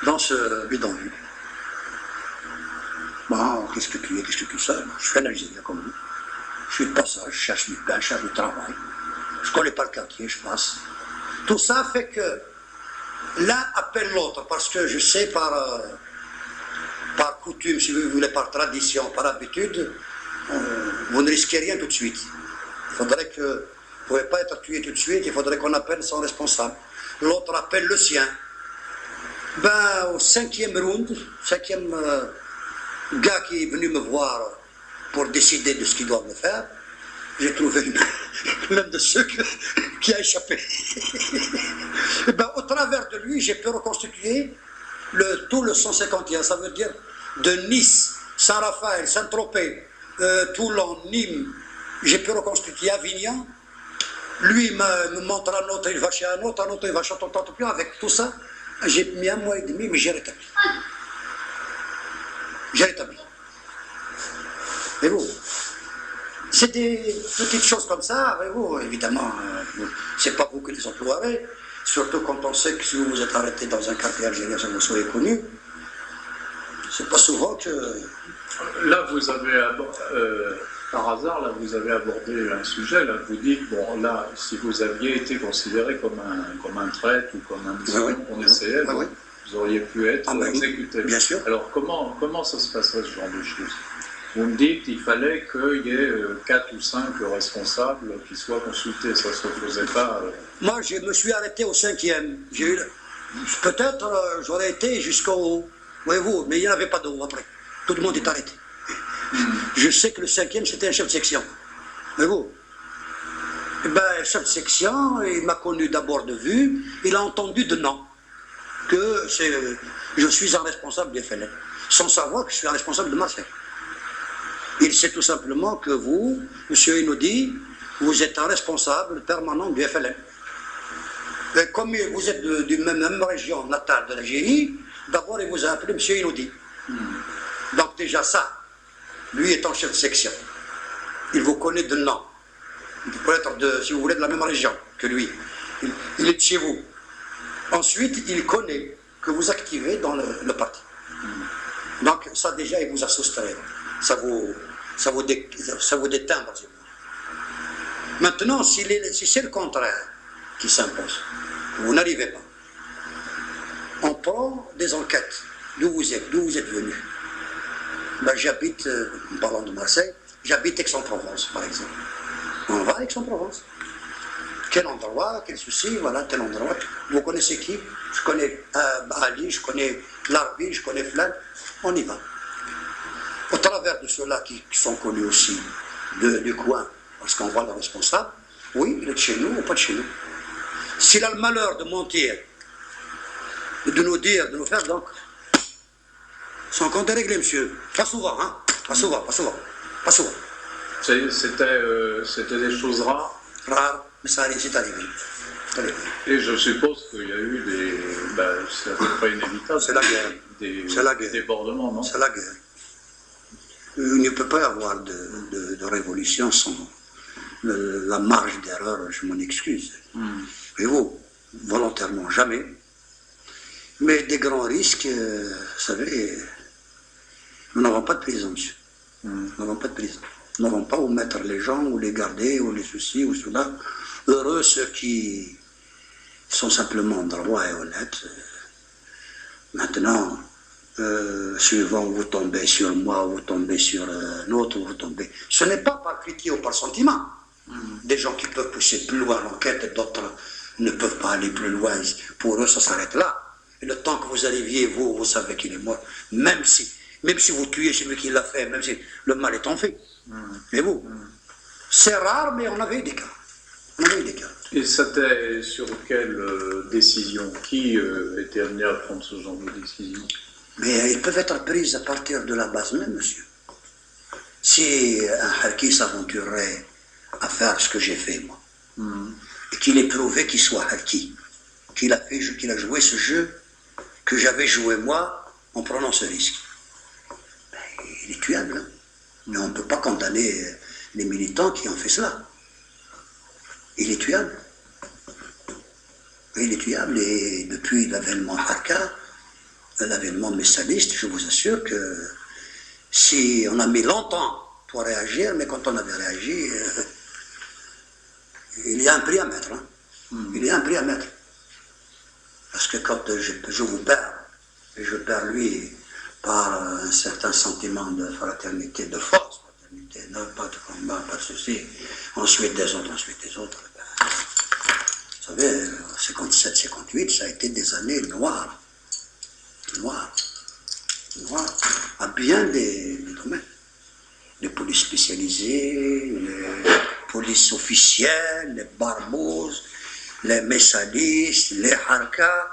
dans ce bidonville. Bon, qu'est-ce que tu es, qu'est-ce que tu sais? Je suis un Algérien comme vous. Je suis de passage, je cherche du pain, je cherche du travail. Je connais pas le quartier, je passe. Tout ça fait que l'un appelle l'autre, parce que je sais par coutume, si vous voulez, par tradition, par habitude, vous ne risquez rien tout de suite. Il faudrait que, vous ne pouvez pas être tué tout de suite, il faudrait qu'on appelle son responsable. L'autre appelle le sien. Ben, au 5e round, 5e gars qui est venu me voir pour décider de ce qu'il doit me faire, j'ai trouvé l'un de ceux qui a échappé. Et ben, au travers de lui, j'ai pu reconstituer tout le 151, ça veut dire de Nice, Saint-Raphaël, Saint-Tropez, Toulon, Nîmes, j'ai pu reconstituer Avignon. Lui me montre un autre, il va chez un autre il va chez un autre. Avec tout ça, j'ai mis 1 mois et demi, mais j'ai rétabli. J'ai rétabli. Et vous, C'est des petites choses comme ça, mais vous, évidemment, c'est pas vous qui les emploierez, surtout quand on sait que si vous vous êtes arrêté dans un quartier algérien sans que vous soyez connu, c'est pas souvent que... Là, vous avez, par hasard, là, vous avez abordé un sujet, là, vous dites, bon, là, si vous aviez été considéré comme un traître ou comme un dissident qu'on essayait, vous auriez pu être exécuté. Bien sûr. Alors, comment ça se passerait, ce genre de choses? Vous me dites qu'il fallait qu'il y ait 4 ou 5 responsables qui soient consultés, ça ne se faisait pas... Moi, je me suis arrêté au 5e. Peut-être j'aurais été jusqu'au... Voyez-vous, mais il n'y en avait pas d'eau après. Tout le monde est arrêté. Je sais que le 5e, c'était un chef de section. Voyez-vous. Eh bien, chef de section, il m'a connu d'abord de vue, il a entendu de nom que je suis un responsable du FLN, sans savoir que je suis un responsable de Marseille. Il sait tout simplement que vous, M. Hinoudi, vous êtes un responsable permanent du FLN. Et comme vous êtes d'une même région natale de l'Algérie, d'abord il vous a appelé M. Hinoudi. Donc déjà ça, lui étant chef de section, il vous connaît de nom. Il peut être, si vous voulez, de la même région que lui. Il est de chez vous. Ensuite, il connaît que vous activez dans le parti. Donc ça déjà, il vous a soustrait. Ça vous déteint. Maintenant, si c'est le contraire qui s'impose, vous n'arrivez pas. On prend des enquêtes. D'où vous êtes venu. Ben, j'habite, en parlant de Marseille, j'habite Aix-en-Provence, par exemple. On va à Aix-en-Provence. Quel endroit, quel souci, voilà, tel endroit. Vous connaissez qui? Je connais Ali, je connais Larbi, je connais Flan. On y va. Au travers de ceux-là qui sont connus aussi du coin, parce qu'on voit le responsable, oui, il est de chez nous ou pas de chez nous. S'il a le malheur de mentir, de nous dire, de nous faire, donc, son compte est réglé, monsieur. Pas souvent, hein. Pas souvent. C'était des choses rares. Rares, mais c'est arrivé. Et je suppose qu'il y a eu des... c'est à peu près inévitable. C'est la guerre. Des débordements, non? C'est la guerre. Il ne peut pas y avoir de révolution sans la marge d'erreur, je m'en excuse. Et vous, volontairement, jamais. Mais des grands risques, vous savez, nous n'avons pas de prison, monsieur. Nous n'avons pas de prison. Nous n'avons pas où mettre les gens, où les garder, où les soucis, ou cela. Heureux ceux qui sont simplement droits et honnêtes. Maintenant, suivant vous tombez sur moi, vous tombez sur un autre, vous tombez... Ce n'est pas par pitié ou par sentiment. Des gens qui peuvent pousser plus loin l'enquête et d'autres ne peuvent pas aller plus loin. Pour eux, ça s'arrête là. Et le temps que vous arriviez, vous savez qu'il est mort. Même si vous tuez celui qui l'a fait, même si le mal est en fait. Mais vous, c'est rare, mais on avait eu des cas. Et c'était sur quelle décision? Qui était amené à prendre ce genre de décision? Mais ils peuvent être prises à partir de la base même, monsieur. Si un harki s'aventurerait à faire ce que j'ai fait, moi, et qu'il ait prouvé qu'il soit harki, qu'il a joué ce jeu que j'avais joué moi en prenant ce risque, ben, il est tuable. Hein. Mais on ne peut pas condamner les militants qui ont fait cela. Il est tuable. Il est tuable, et depuis l'avènement Harka, l'avènement messaliste, je vous assure que si on a mis longtemps pour réagir, mais quand on avait réagi, il y a un prix à mettre. Hein. Il y a un prix à mettre. Parce que quand je vous perds, et je perds lui par un certain sentiment de fraternité, de force, fraternité, non, pas de combat, pas de souci, ensuite des autres, ben, vous savez, 57, 58, ça a été des années noires. Noires, à bien des domaines. Les polices spécialisées, les polices officielles, les barboses, les messalistes, les harkas.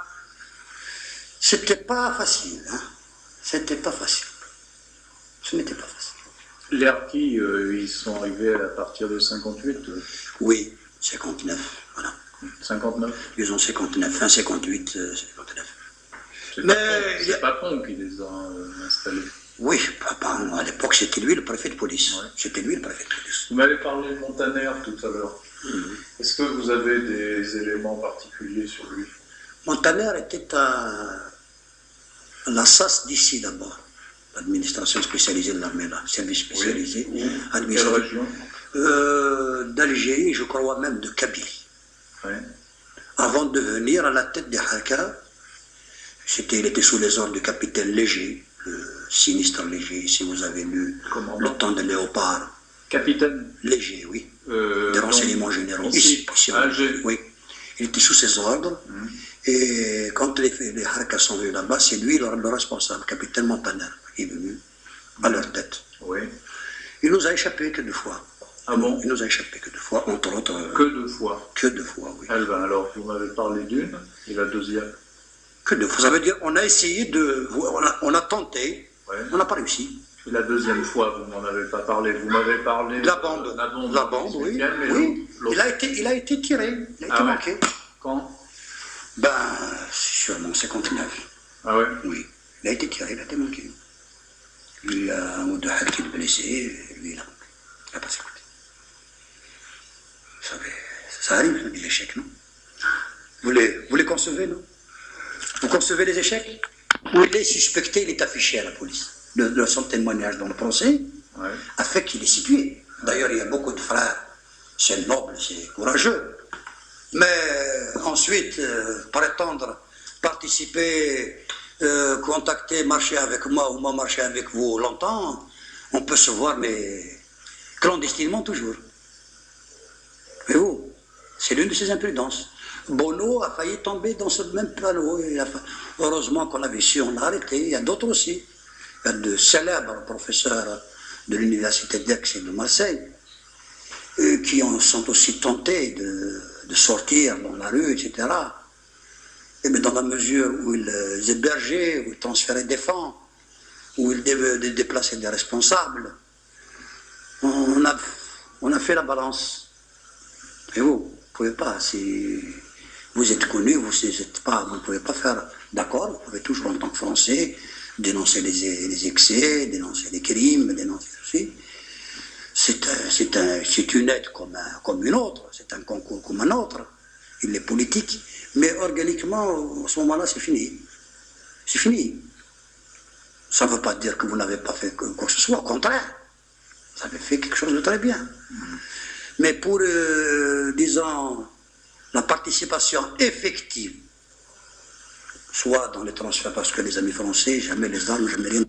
C'était pas facile, hein. C'était pas facile. Ce n'était pas facile. Les harkis, ils sont arrivés à partir de 58 Oui, 59, voilà. 59 Ils ont 59, fin 58, 59. C'est Patton qui les a installés. Oui, à l'époque, c'était lui le préfet de police. Ouais. C'était lui le préfet de police. Vous m'avez parlé de Montaner tout à l'heure. Est-ce que vous avez des éléments particuliers sur lui? Montaner était à la SAS d'ici d'abord, l'administration spécialisée de l'armée, là, service spécialisé. Oui. Quelle région? D'Algérie, je crois même de Kabylie. Ouais. Avant de venir à la tête des Haraka, il était sous les ordres du capitaine Léger, le sinistre Léger, si vous avez lu Le Temps de Léopard. Capitaine Léger, oui. Des renseignements généraux. Ici à Alger. Oui. Il était sous ses ordres. Et quand les Haraka sont venus là-bas, c'est lui le responsable, capitaine Montaner, qui est venu à leur tête. Oui. Il nous a échappé que 2 fois. Ah bon? Il nous a échappé que 2 fois, entre autres. Que 2 fois? Que 2 fois, oui. Alors, vous m'avez parlé d'une, et la deuxième? Que 2 fois. Ça veut dire on a essayé de... On a tenté, ouais. On n'a pas réussi. Et la deuxième fois, vous m'en avez pas parlé. Vous m'avez parlé de la bande. La bande, oui. Oui. Il a été tiré. Il a été manqué. Quand? Ben, sûrement 59. Ah ouais? Oui. Il a été tiré, il a été manqué. Il y a un ou 2 qui est blessé, lui, il a manqué. Il n'a pas s'écouté. Vous savez, ça arrive, les échecs, non? Vous les concevez, non? Vous concevez les échecs? Où il est suspecté, il est affiché à la police. Son témoignage dans le procès a fait qu'il est situé. D'ailleurs, il y a beaucoup de frères, c'est noble, c'est courageux. Mais ensuite, prétendre participer, contacter, marcher avec moi ou moi marcher avec vous longtemps, on peut se voir, mais clandestinement toujours. Mais vous, c'est l'une de ces imprudences. Bono a failli tomber dans ce même panneau. Heureusement qu'on avait su, on l'a arrêté. Il y a d'autres aussi. Il y a de célèbres professeurs de l'université d'Aix et de Marseille qui sont aussi tentés de sortir dans la rue, etc. Et bien dans la mesure où ils hébergeaient, où ils transféraient des fonds, où ils déplaçaient des responsables, on a fait la balance. Et vous ne pouvez pas, si vous êtes connu, vous ne pouvez pas faire d'accord, vous pouvez toujours en tant que Français dénoncer les excès, dénoncer les crimes, dénoncer ceci. C'est une aide comme une autre, c'est un concours comme un autre. Il est politique, mais organiquement, à ce moment-là, c'est fini. C'est fini. Ça ne veut pas dire que vous n'avez pas fait quoi que ce soit, au contraire. Vous avez fait quelque chose de très bien. Mais pour, disons, la participation effective, soit dans les transferts, parce que les amis français, jamais les armes, jamais rien.